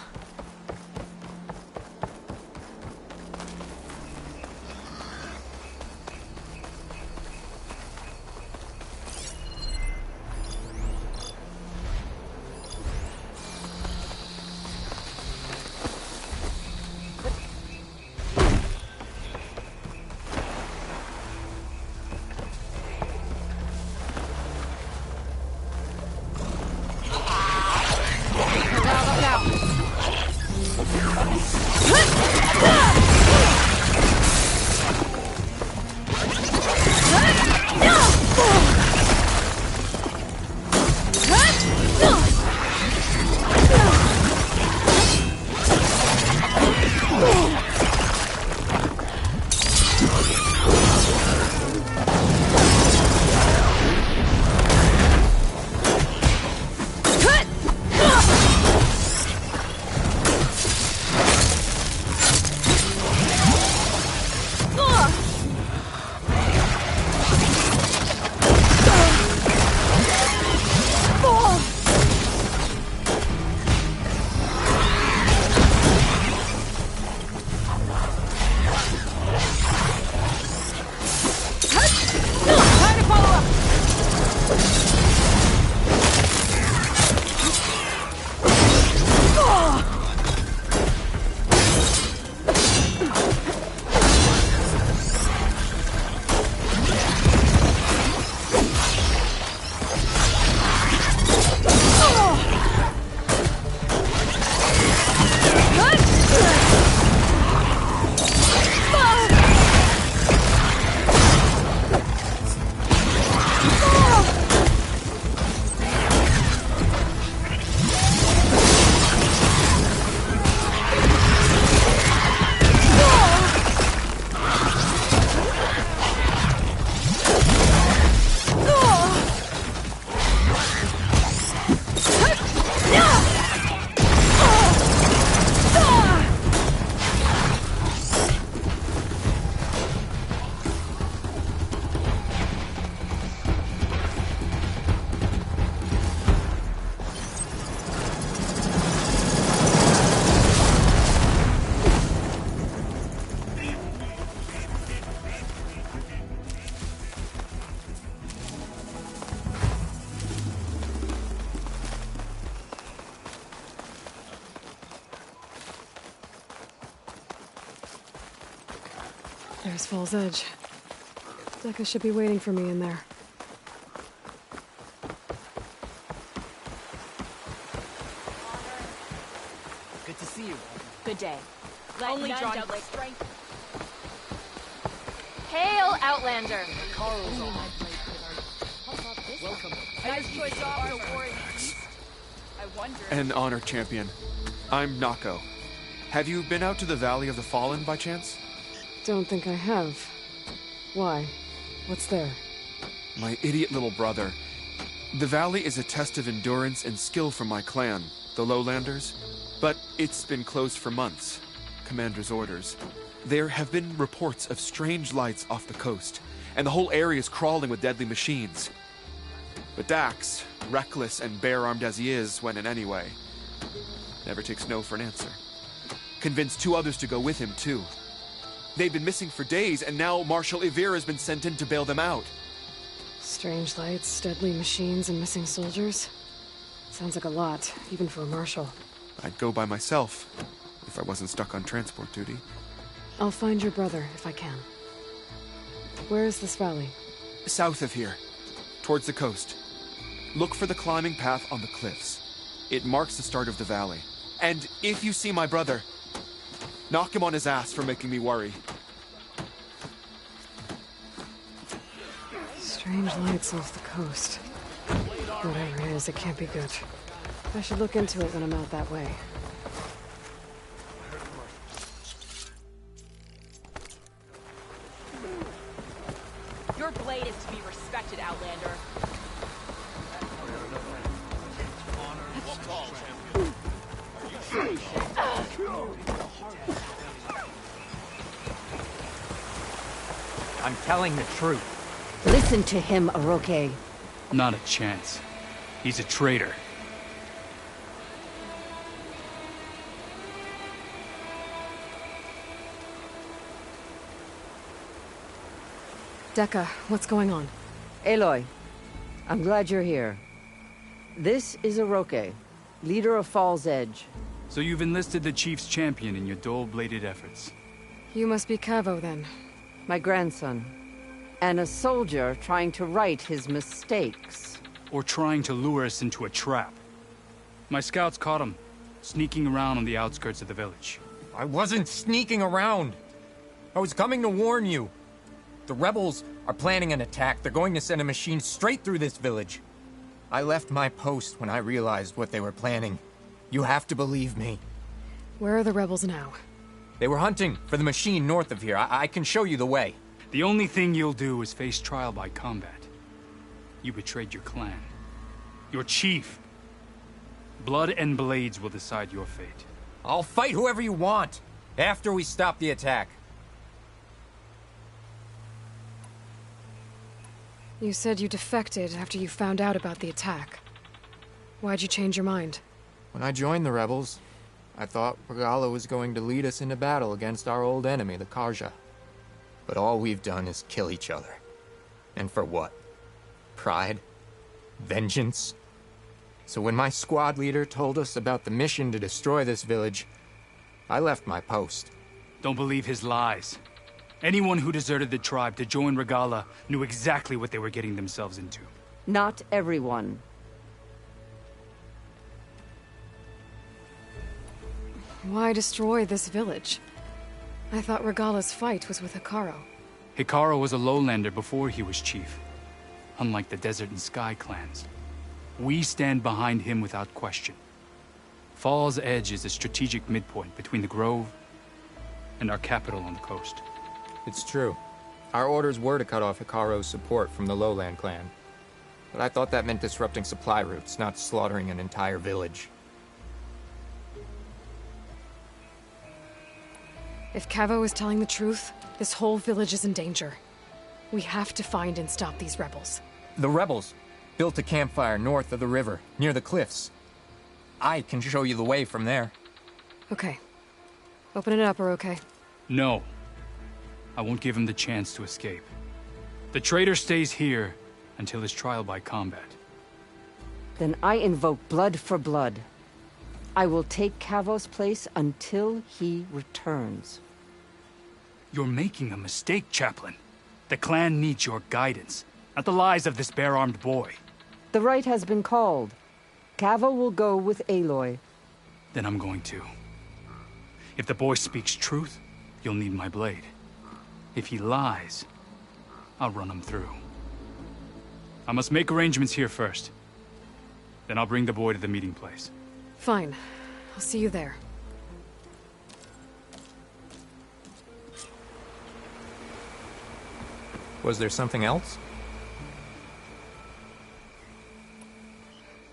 There's Fall's Edge. Decca should be waiting for me in there. Good to see you. Good day. Only none drawn double by strength. Hail, Outlander! Carl's on my plate with our... Welcome. Nice choice of armor. I wonder... An honor, champion. I'm Nako. Have you been out to the Valley of the Fallen by chance? Don't think I have. Why? What's there? My idiot little brother. The valley is a test of endurance and skill for my clan, the Lowlanders. But it's been closed for months. Commander's orders. There have been reports of strange lights off the coast, and the whole area is crawling with deadly machines. But Dax, reckless and bare-armed as he is, went in anyway. Never takes no for an answer. Convinced 2 others to go with him, too. They've been missing for days, and now Marshal Ivir has been sent in to bail them out. Strange lights, deadly machines, and missing soldiers. Sounds like a lot, even for a marshal. I'd go by myself, if I wasn't stuck on transport duty. I'll find your brother, if I can. Where is this valley? South of here, towards the coast. Look for the climbing path on the cliffs. It marks the start of the valley. And if you see my brother, knock him on his ass for making me worry. Strange lights off the coast. Whatever it is, it can't be good. I should look into it when I'm out that way. Your blade is to be respected, Outlander. I'm telling the truth. Listen to him, Oroke. Not a chance. He's a traitor. Dekka, what's going on? Aloy, I'm glad you're here. This is Oroke, leader of Fall's Edge. So you've enlisted the Chief's champion in your dull-bladed efforts. You must be Cavo, then. My grandson. And a soldier trying to right his mistakes. Or trying to lure us into a trap. My scouts caught him, sneaking around on the outskirts of the village. I wasn't sneaking around. I was coming to warn you. The rebels are planning an attack. They're going to send a machine straight through this village. I left my post when I realized what they were planning. You have to believe me. Where are the rebels now? They were hunting for the machine north of here. I can show you the way. The only thing you'll do is face trial by combat. You betrayed your clan. Your chief. Blood and blades will decide your fate. I'll fight whoever you want, after we stop the attack. You said you defected after you found out about the attack. Why'd you change your mind? When I joined the rebels, I thought Regala was going to lead us into battle against our old enemy, the Karja. But all we've done is kill each other. And for what? Pride? Vengeance? So when my squad leader told us about the mission to destroy this village, I left my post. Don't believe his lies. Anyone who deserted the tribe to join Regala knew exactly what they were getting themselves into. Not everyone. Why destroy this village? I thought Regala's fight was with Hikaru. Hikaru was a lowlander before he was chief. Unlike the Desert and Sky clans. We stand behind him without question. Fall's Edge is a strategic midpoint between the Grove and our capital on the coast. It's true. Our orders were to cut off Hikaru's support from the Lowland clan. But I thought that meant disrupting supply routes, not slaughtering an entire village. If Cavo is telling the truth, this whole village is in danger. We have to find and stop these rebels. The rebels built a campfire north of the river, near the cliffs. I can show you the way from there. Okay. Open it up, Oroke. No. I won't give him the chance to escape. The traitor stays here until his trial by combat. Then I invoke blood for blood. I will take Cavo's place until he returns. You're making a mistake, Chaplain. The clan needs your guidance, not the lies of this bare-armed boy. The right has been called. Cavo will go with Aloy. Then I'm going to. If the boy speaks truth, you'll need my blade. If he lies, I'll run him through. I must make arrangements here first. Then I'll bring the boy to the meeting place. Fine. I'll see you there. Was there something else?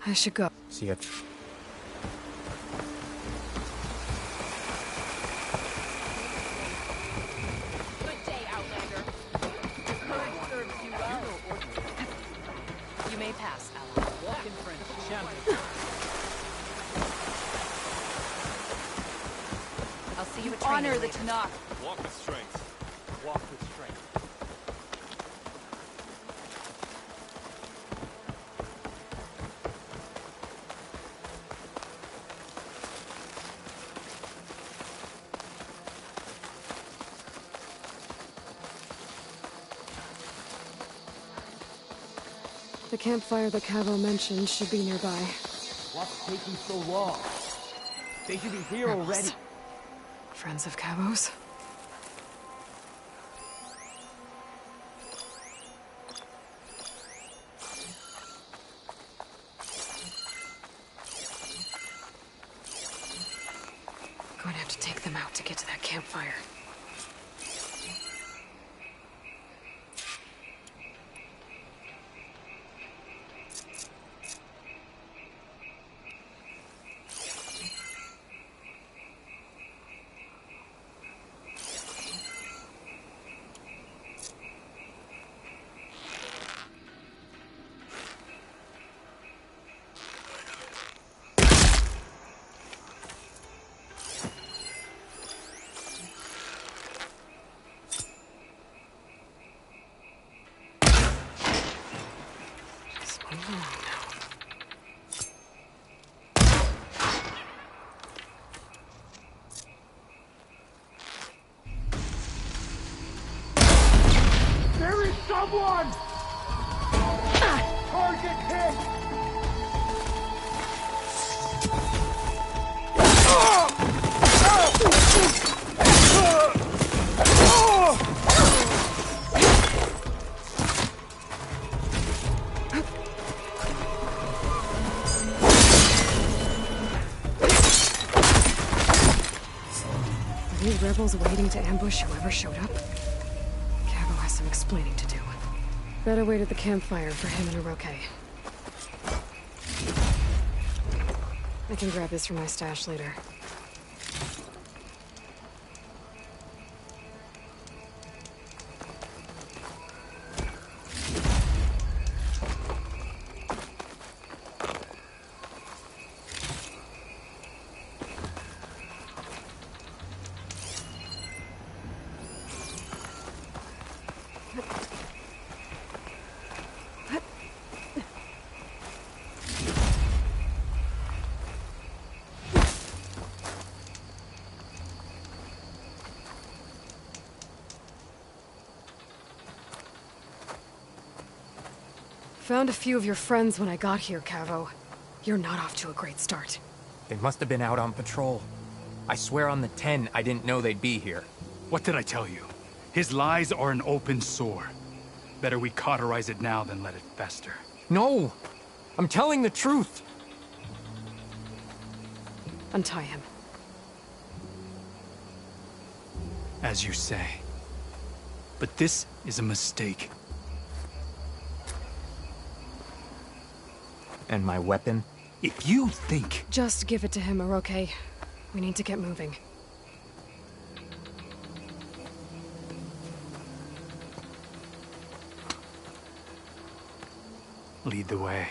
I should go. See ya. Good day, Outlander. Your courage serves you well. You may pass, ally. Walk in front, champion. I'll see you at training. Honor the Tanakh. Walk with strength. Walk with strength. The campfire that Cavo mentioned should be nearby. What's taking so long? They should be here Rebels. already. Friends of Cavo's? Going to have to take them out to get to that campfire. There is someone! Target hit! Are these rebels waiting to ambush whoever showed up? Cavo has some explaining to do. Better wait at the campfire for him and Oroke. I can grab this from my stash later. Found a few of your friends when I got here, Cavo. You're not off to a great start. They must have been out on patrol. I swear on the 10, I didn't know they'd be here. What did I tell you? His lies are an open sore. Better we cauterize it now than let it fester. No! I'm telling the truth! Untie him. As you say. But this is a mistake. And my weapon? If you think... Just give it to him, Oroke. We need to get moving. Lead the way.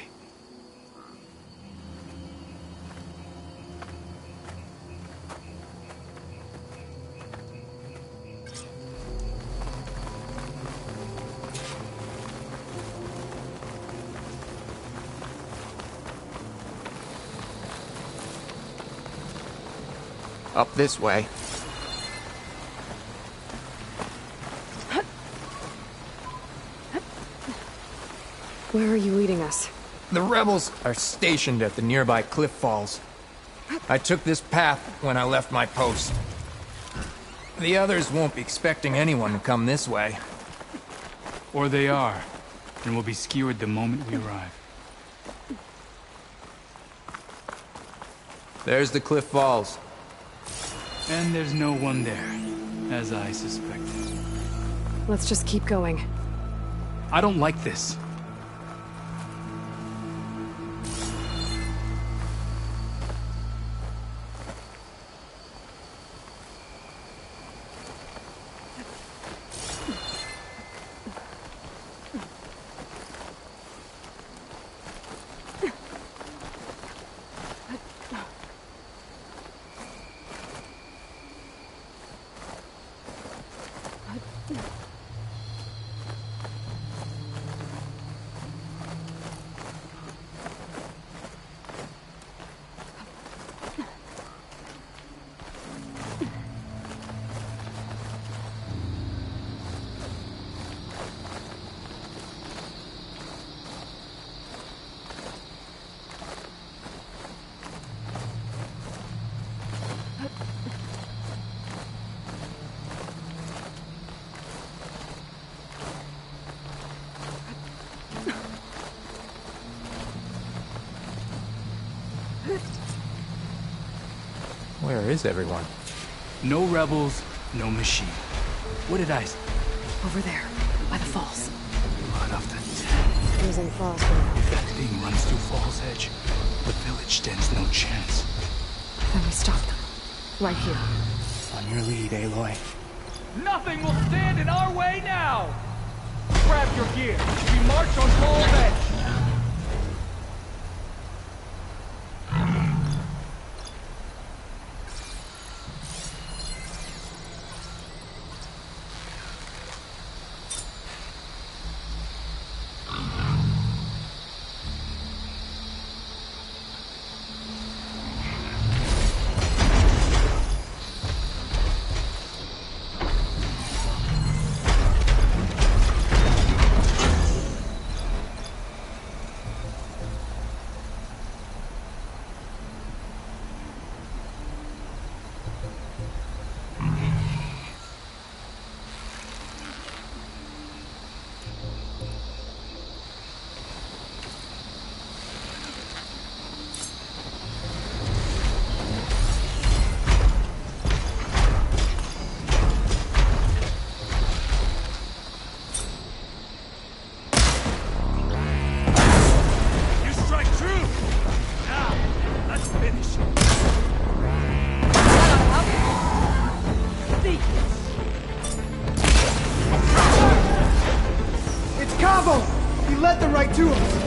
Up this way. Where are you leading us? The rebels are stationed at the nearby cliff falls. I took this path when I left my post. The others won't be expecting anyone to come this way. Or they are, and will be skewered the moment we arrive. There's the cliff falls. And there's no one there, as I suspected. Let's just keep going. I don't like this. Where is everyone? No rebels, no machine. What did I say? Over there, by the falls. Blood of the dead. Freezing frost. If that thing runs through Fall's Edge, the village stands no chance. Then we stop them. Right here. On your lead, Aloy. Nothing will stand in our way now! Grab your gear. We march on Fall's Edge. He led them right to us!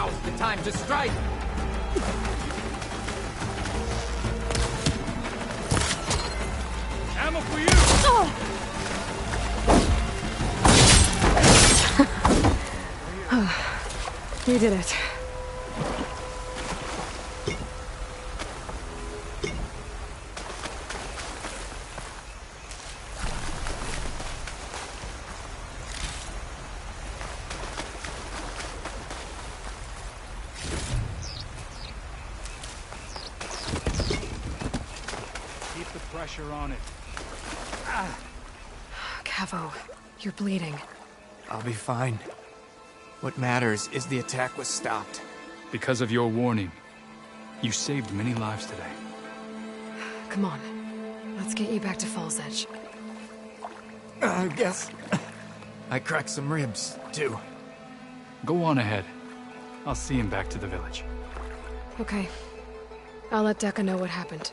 Now's the time to strike! Ammo for you! You did it. Keep the pressure on it. Cavo, you're bleeding. I'll be fine. What matters is the attack was stopped. Because of your warning, you saved many lives today. Come on. Let's get you back to Fall's Edge. I guess I cracked some ribs, too. Go on ahead. I'll see him back to the village. Okay. I'll let Dekka know what happened.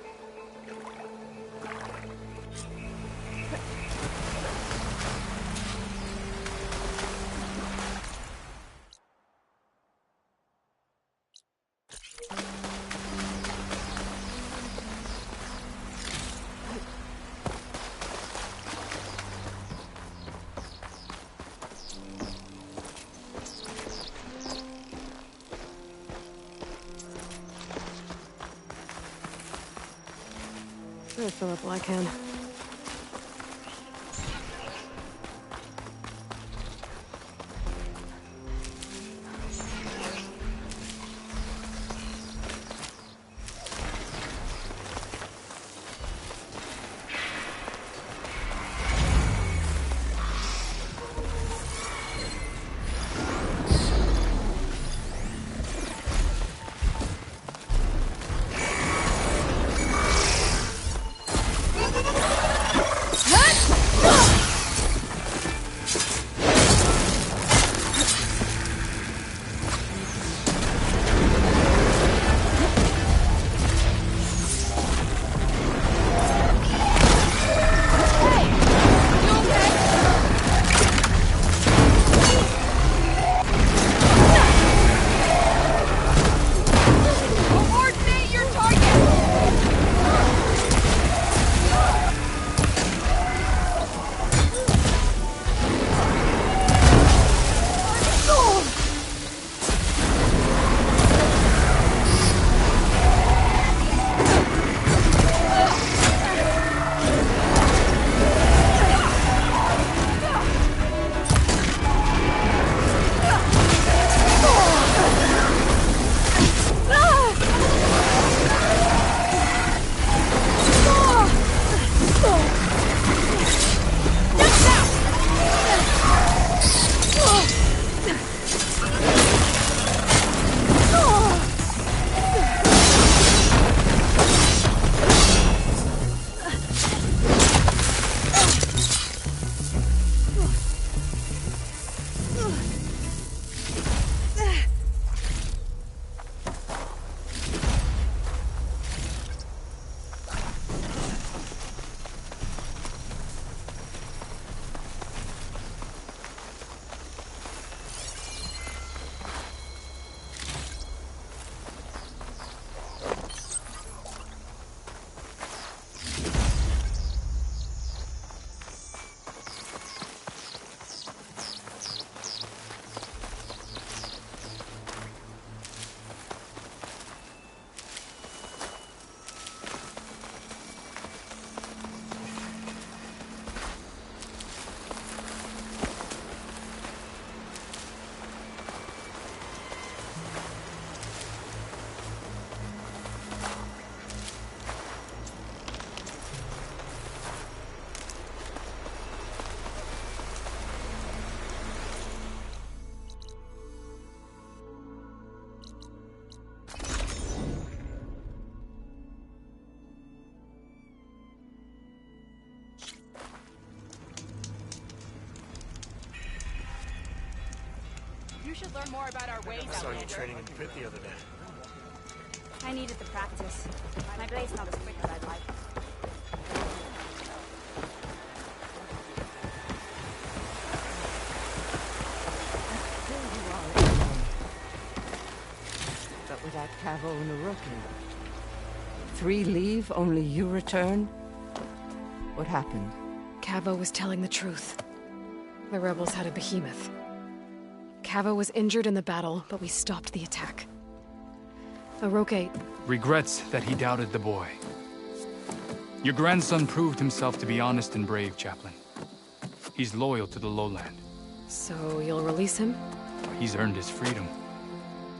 I'll fill up while I can. You should learn more about our ways, I saw you Outlander. training in the pit the other day. I needed the practice. My blade's not as quick as I'd like. without Cavo Naruki. 3 leave, only you return? What happened? Cavo was telling the truth. The rebels had a behemoth. Cavo was injured in the battle, but we stopped the attack. Oroke regrets that he doubted the boy. Your grandson proved himself to be honest and brave, Chaplain. He's loyal to the lowland. So you'll release him? He's earned his freedom.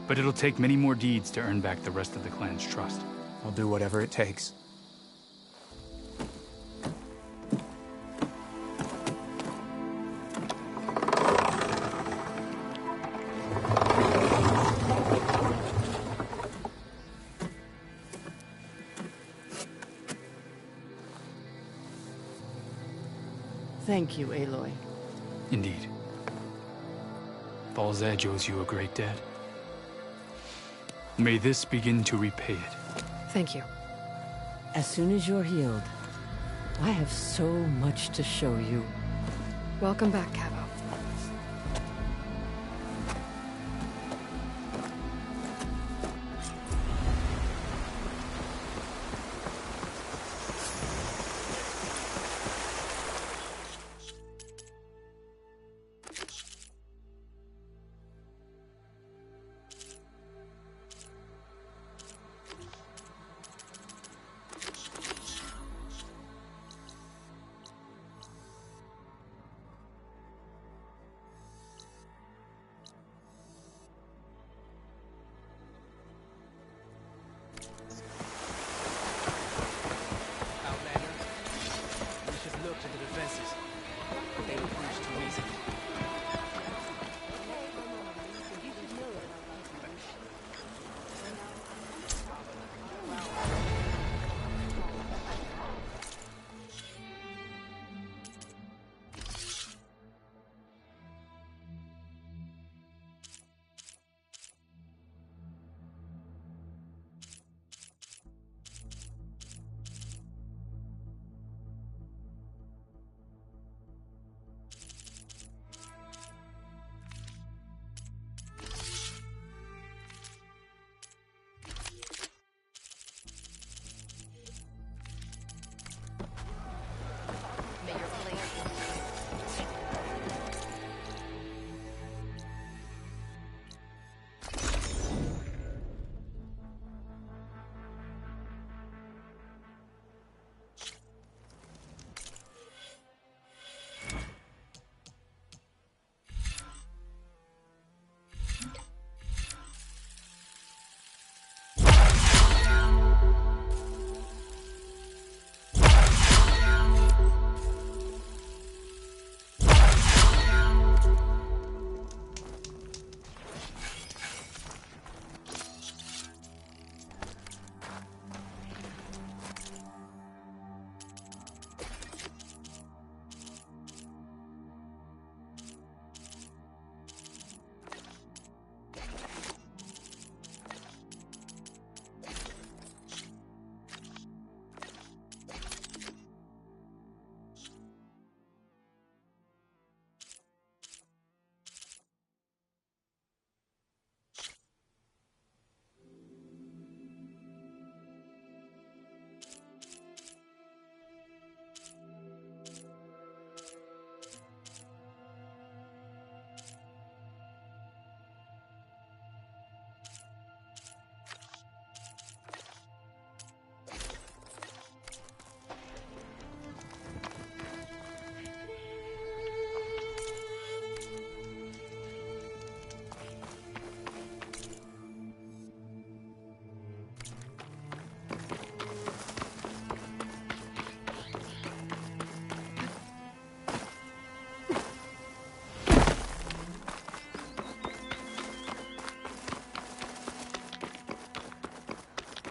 But it'll take many more deeds to earn back the rest of the clan's trust. I'll do whatever it takes. Thank you, Aloy. Indeed. Falls Edge owes you a great debt. May this begin to repay it. Thank you. As soon as you're healed, I have so much to show you. Welcome back, Cavo.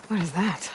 What is that?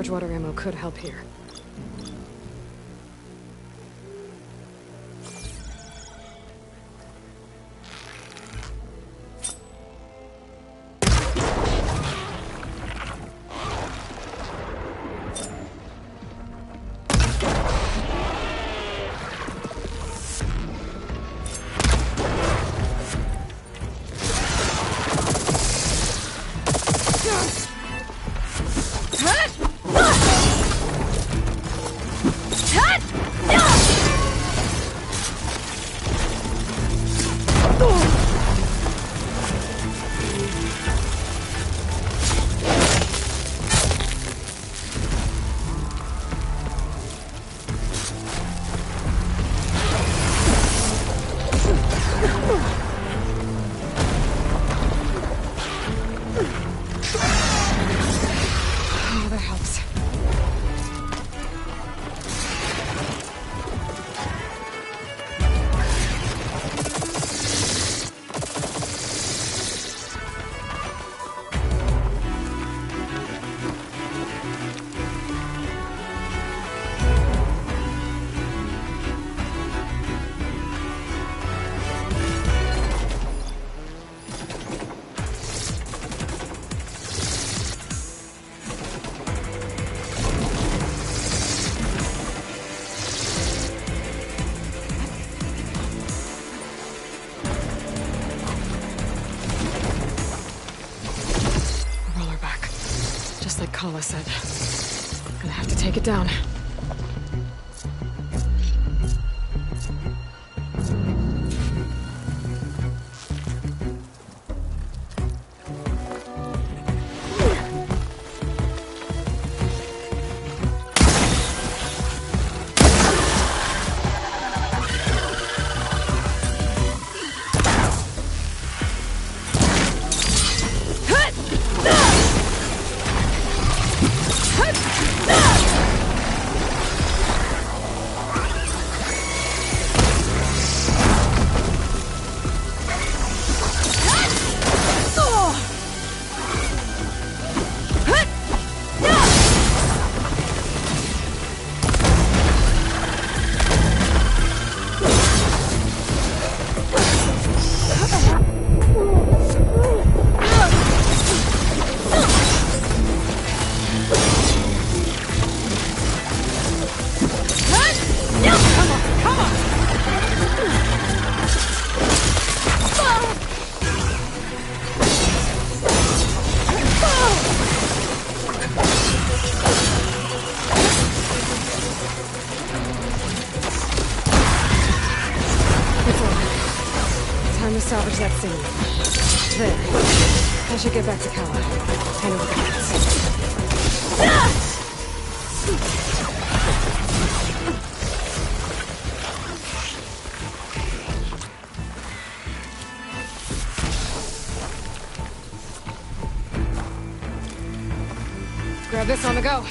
Charge water ammo could help here. Like Kala said. Gonna have to take it down. Salvage that scene. There. I should get back to Kala. Hand over the keys. Grab this on the go.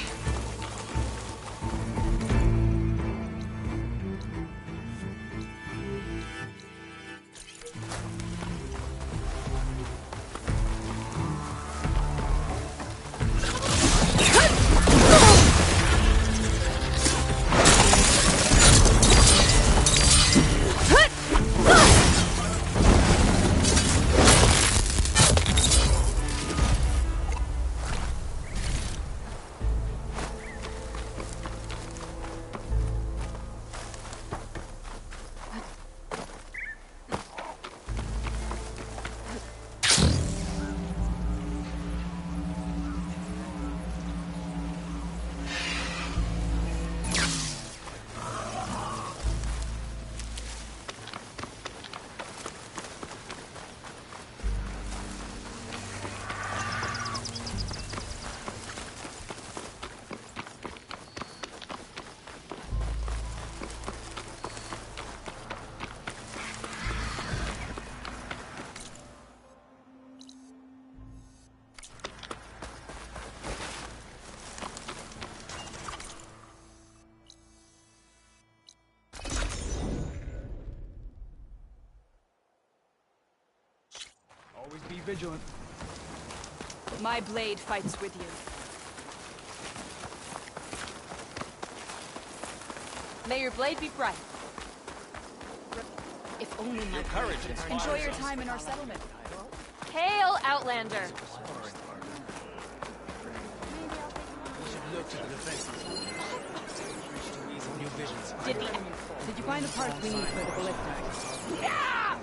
Always be vigilant. My blade fights with you. May your blade be bright. If only my courage. Enjoy your time in our settlement. Hail, Outlander! Did you find the parts we need for the ballista? Yeah!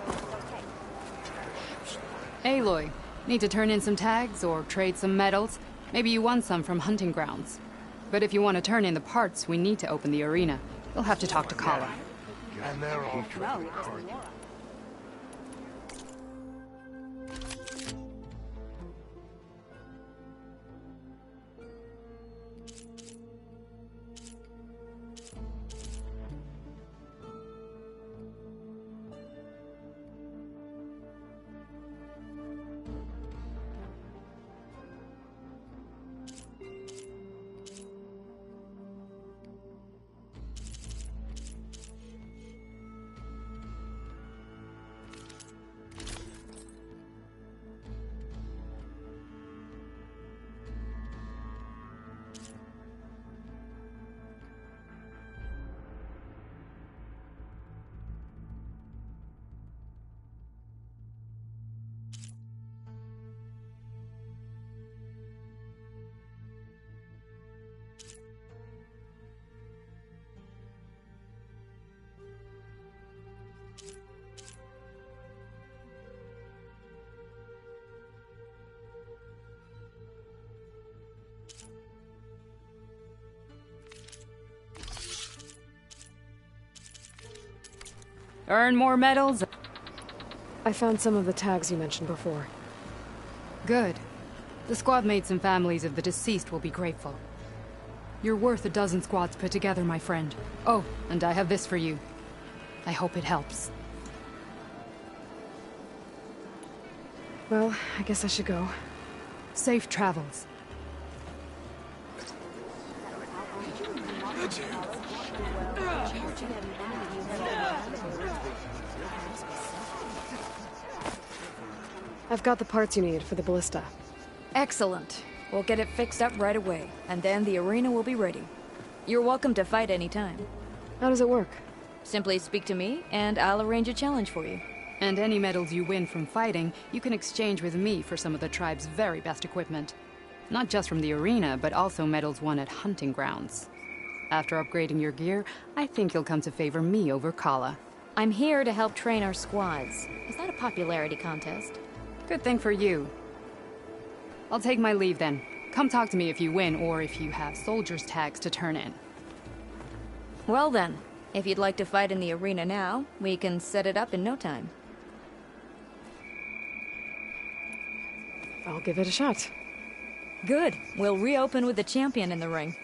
Aloy, need to turn in some tags or trade some medals? Maybe you won some from hunting grounds. But if you want to turn in the parts, we need to open the arena. You'll have to talk to Kala. And they're all Earn more medals? I found some of the tags you mentioned before. Good. The squad mates and families of the deceased will be grateful. You're worth a dozen squads put together, my friend. Oh, and I have this for you. I hope it helps. Well, I guess I should go. Safe travels. I've got the parts you need for the ballista. Excellent. We'll get it fixed up right away, and then the arena will be ready. You're welcome to fight anytime. How does it work? Simply speak to me, and I'll arrange a challenge for you. And any medals you win from fighting, you can exchange with me for some of the tribe's very best equipment. Not just from the arena, but also medals won at hunting grounds. After upgrading your gear, I think you'll come to favor me over Kala. I'm here to help train our squads. Is that a popularity contest? Good thing for you. I'll take my leave then. Come talk to me if you win, or if you have soldiers' tags to turn in. Well then, if you'd like to fight in the arena now, we can set it up in no time. I'll give it a shot. Good. We'll reopen with the champion in the ring.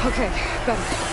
Okay, better.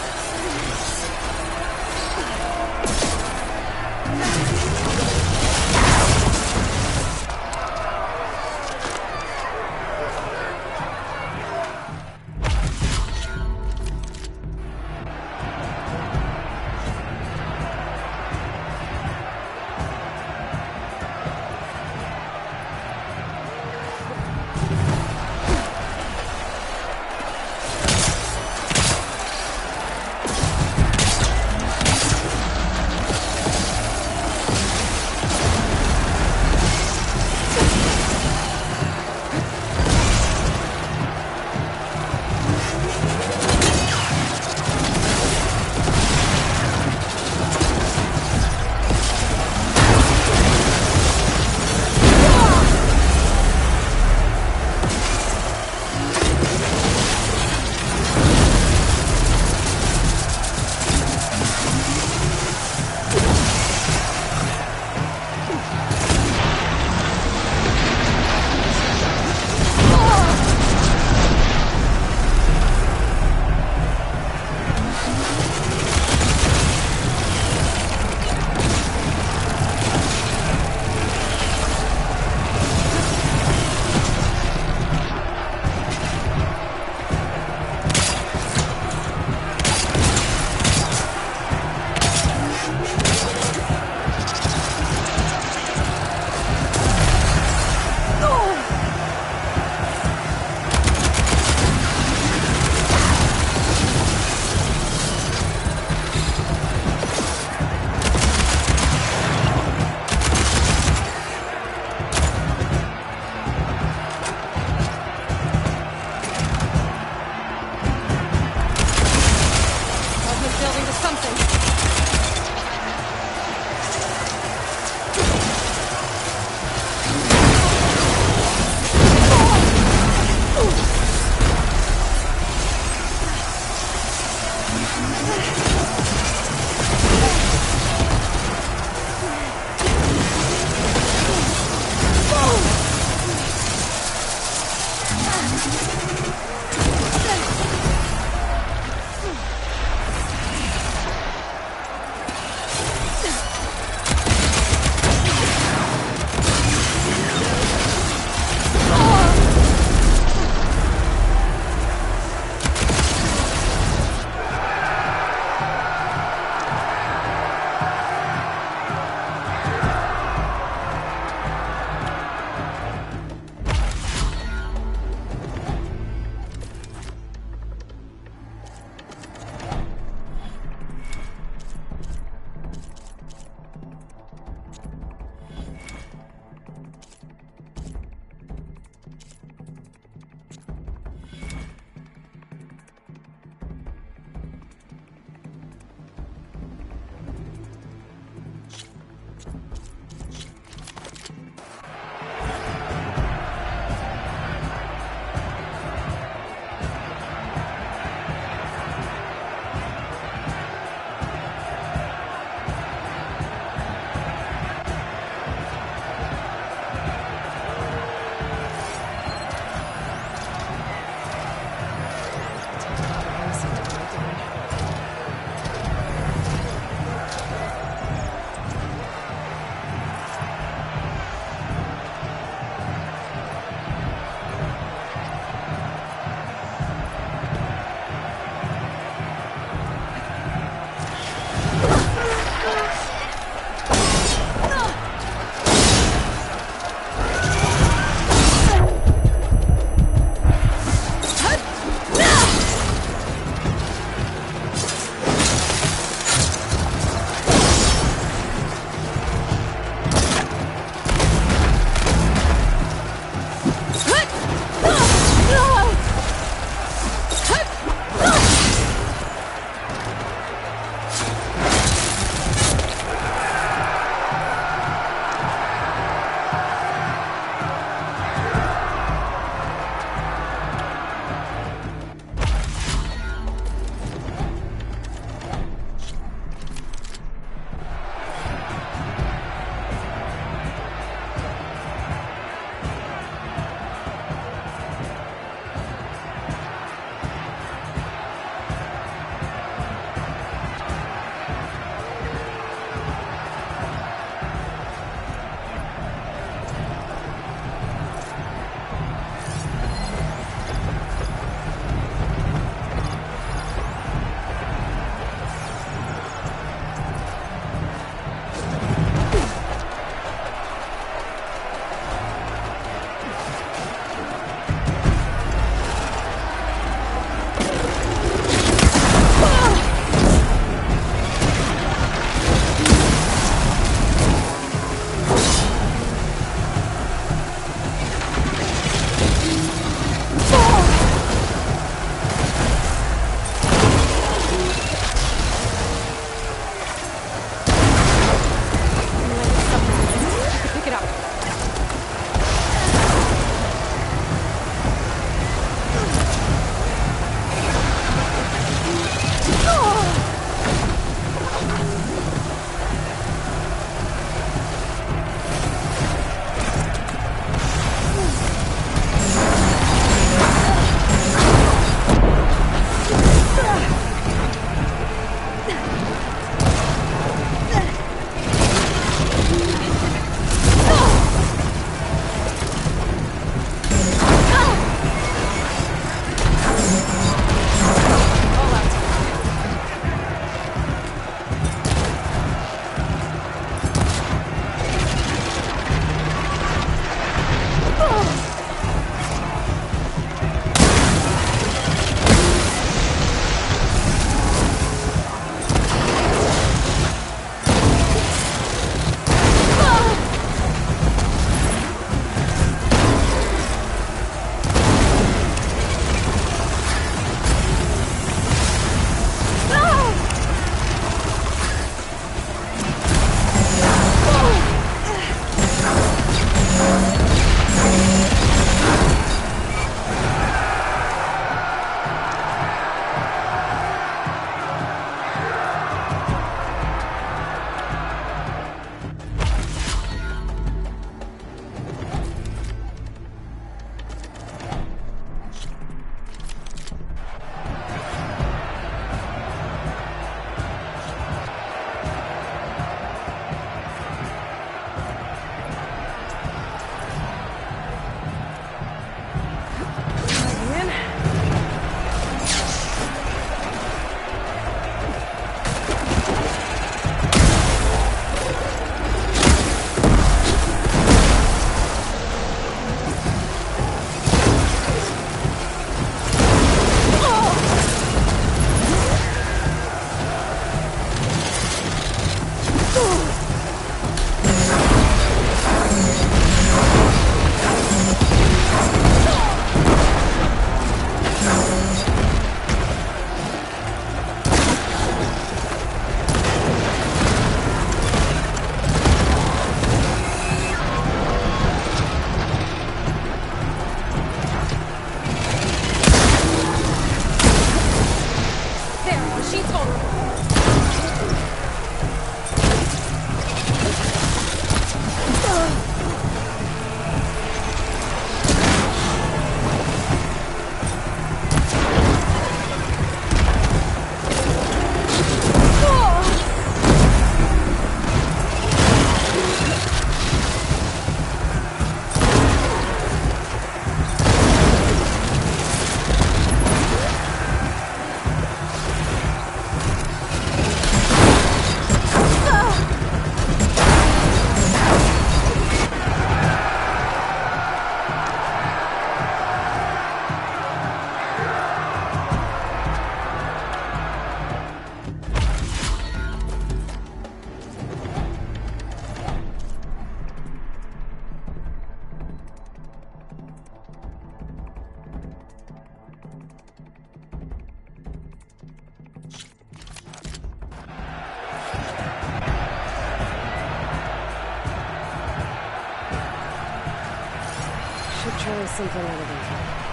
something other than fun.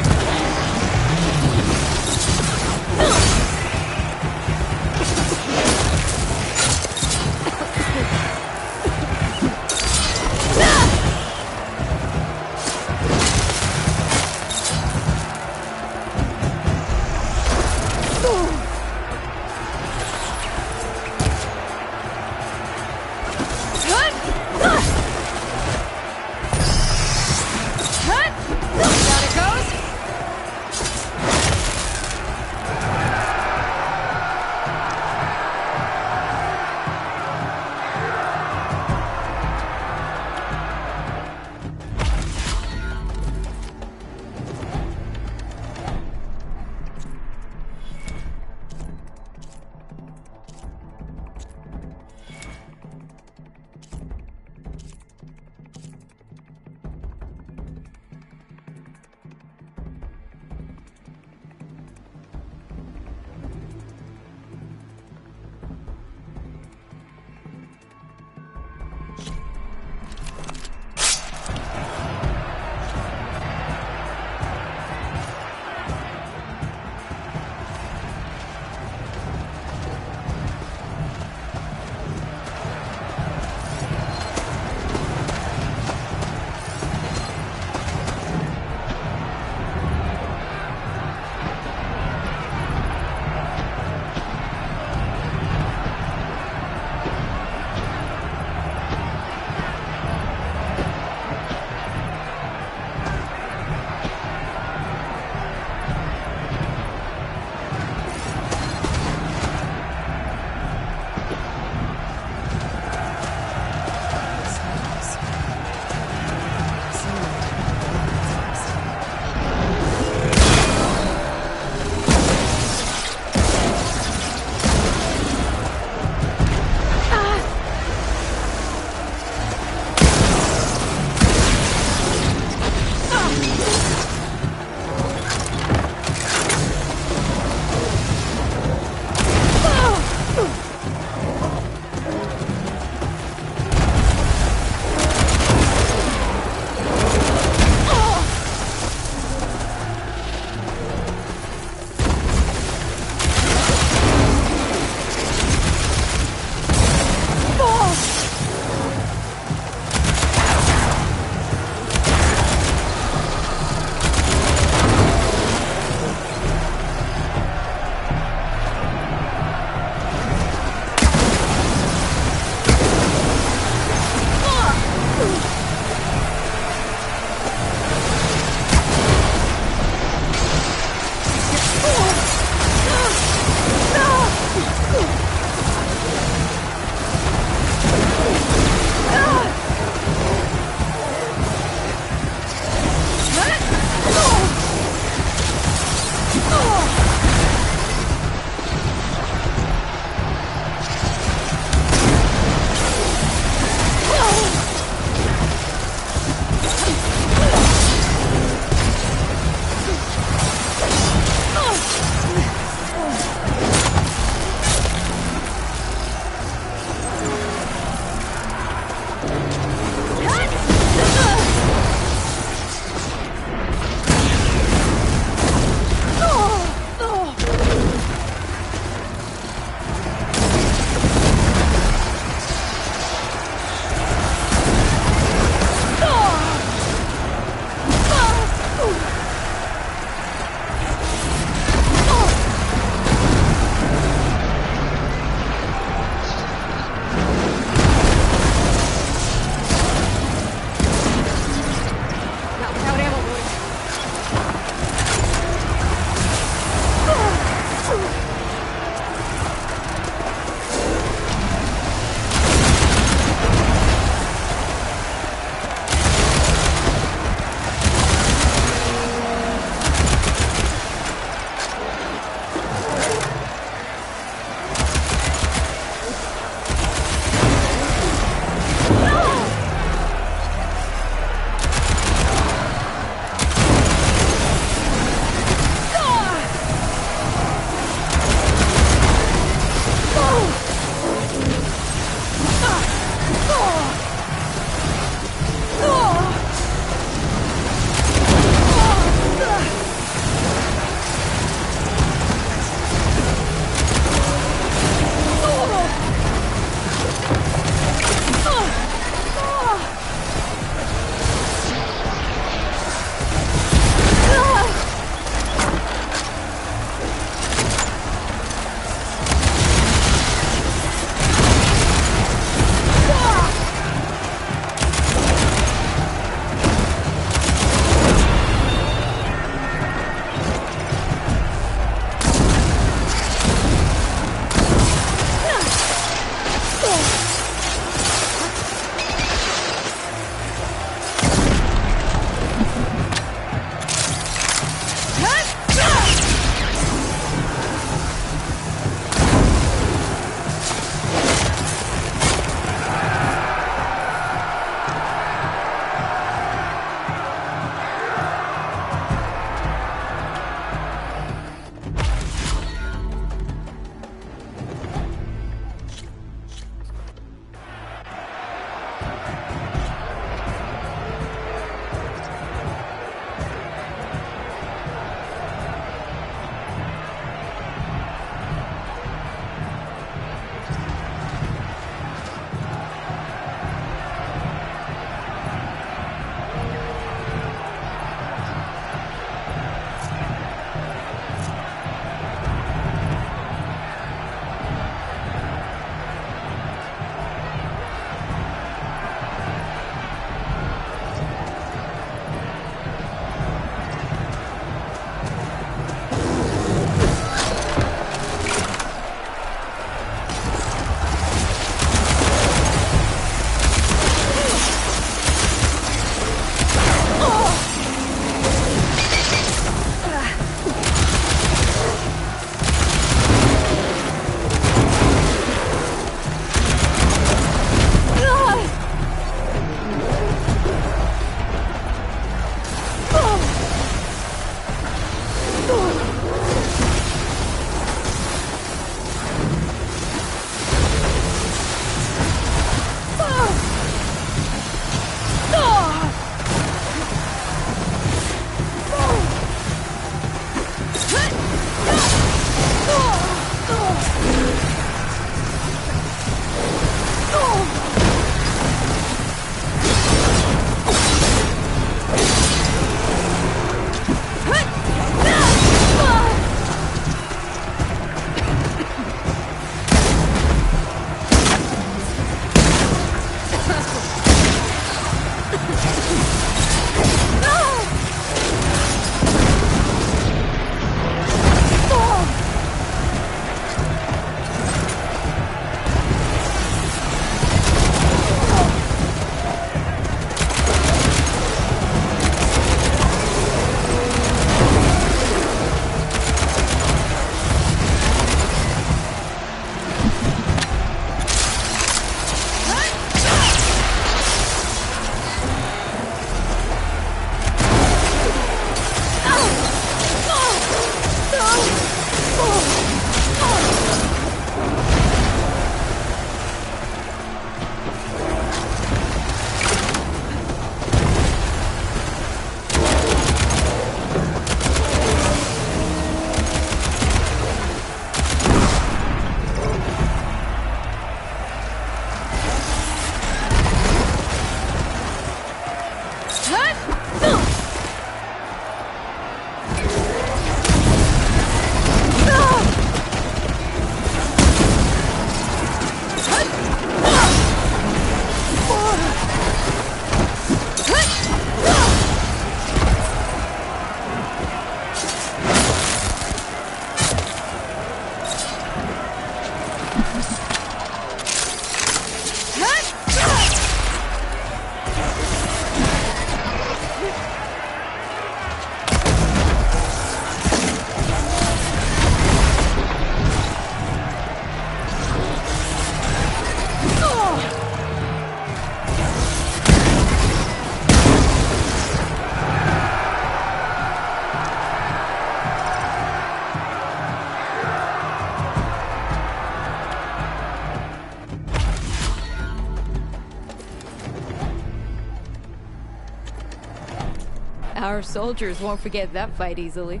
Our soldiers won't forget that fight easily.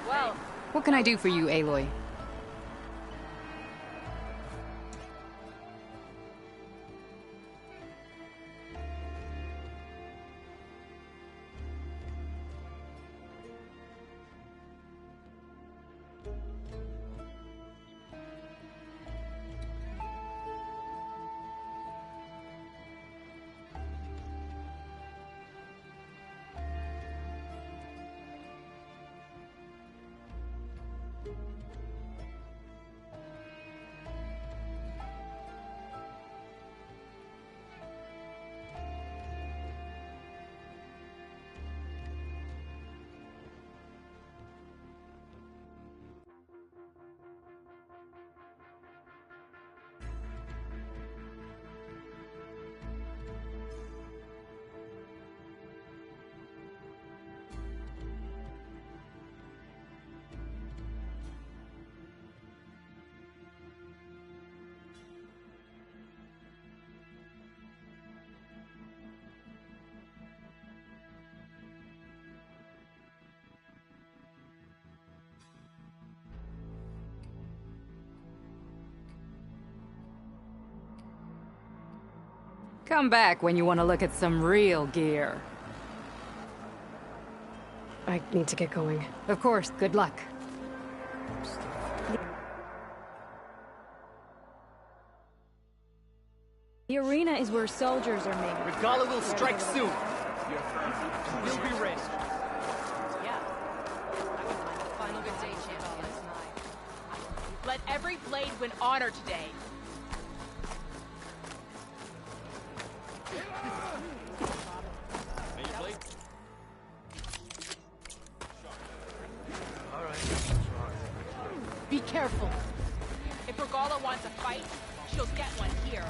Well, what can I do for you, Aloy? Come back when you want to look at some real gear. I need to get going. Of course, good luck. The arena is where soldiers are made. Regala will strike soon. We'll be ready. Yeah. I wouldn't mind the final good day chant all last night. Let every blade win honor today. Be careful. If Regala wants a fight, she'll get one here.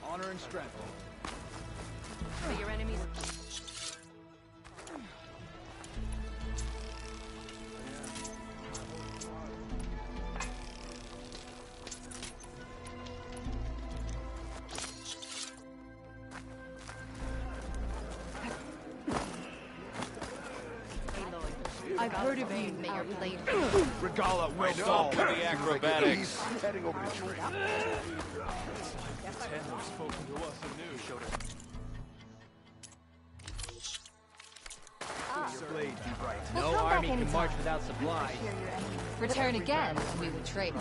Honor and strength. But your enemies... I've heard of you, Mayor Blade. Regala will fall. The acrobatics. Heading over the tree. Ten have spoken to us anew. Showed us. Your blade be right. No army can march without supplies. Return again, and we would trade.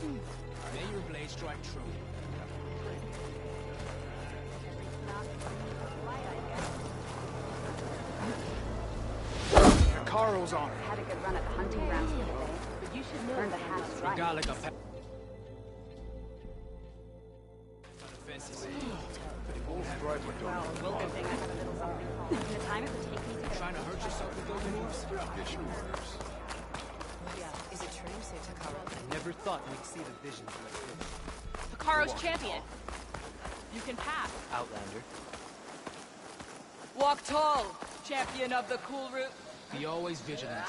May your blade strike true. Caro's honor. Had a good run at the hunting grounds the other day, but you should know the hat is right. Regala a Well, good thing I have a little something called. In the time it would take me to trying to hurt yourself with those moves. Issue orders. Is it true, say Takaro? I never thought we'd see the visions like this. Takaro's champion. You can pass. Outlander. Walk tall, champion of the cool route. Be always vigilant.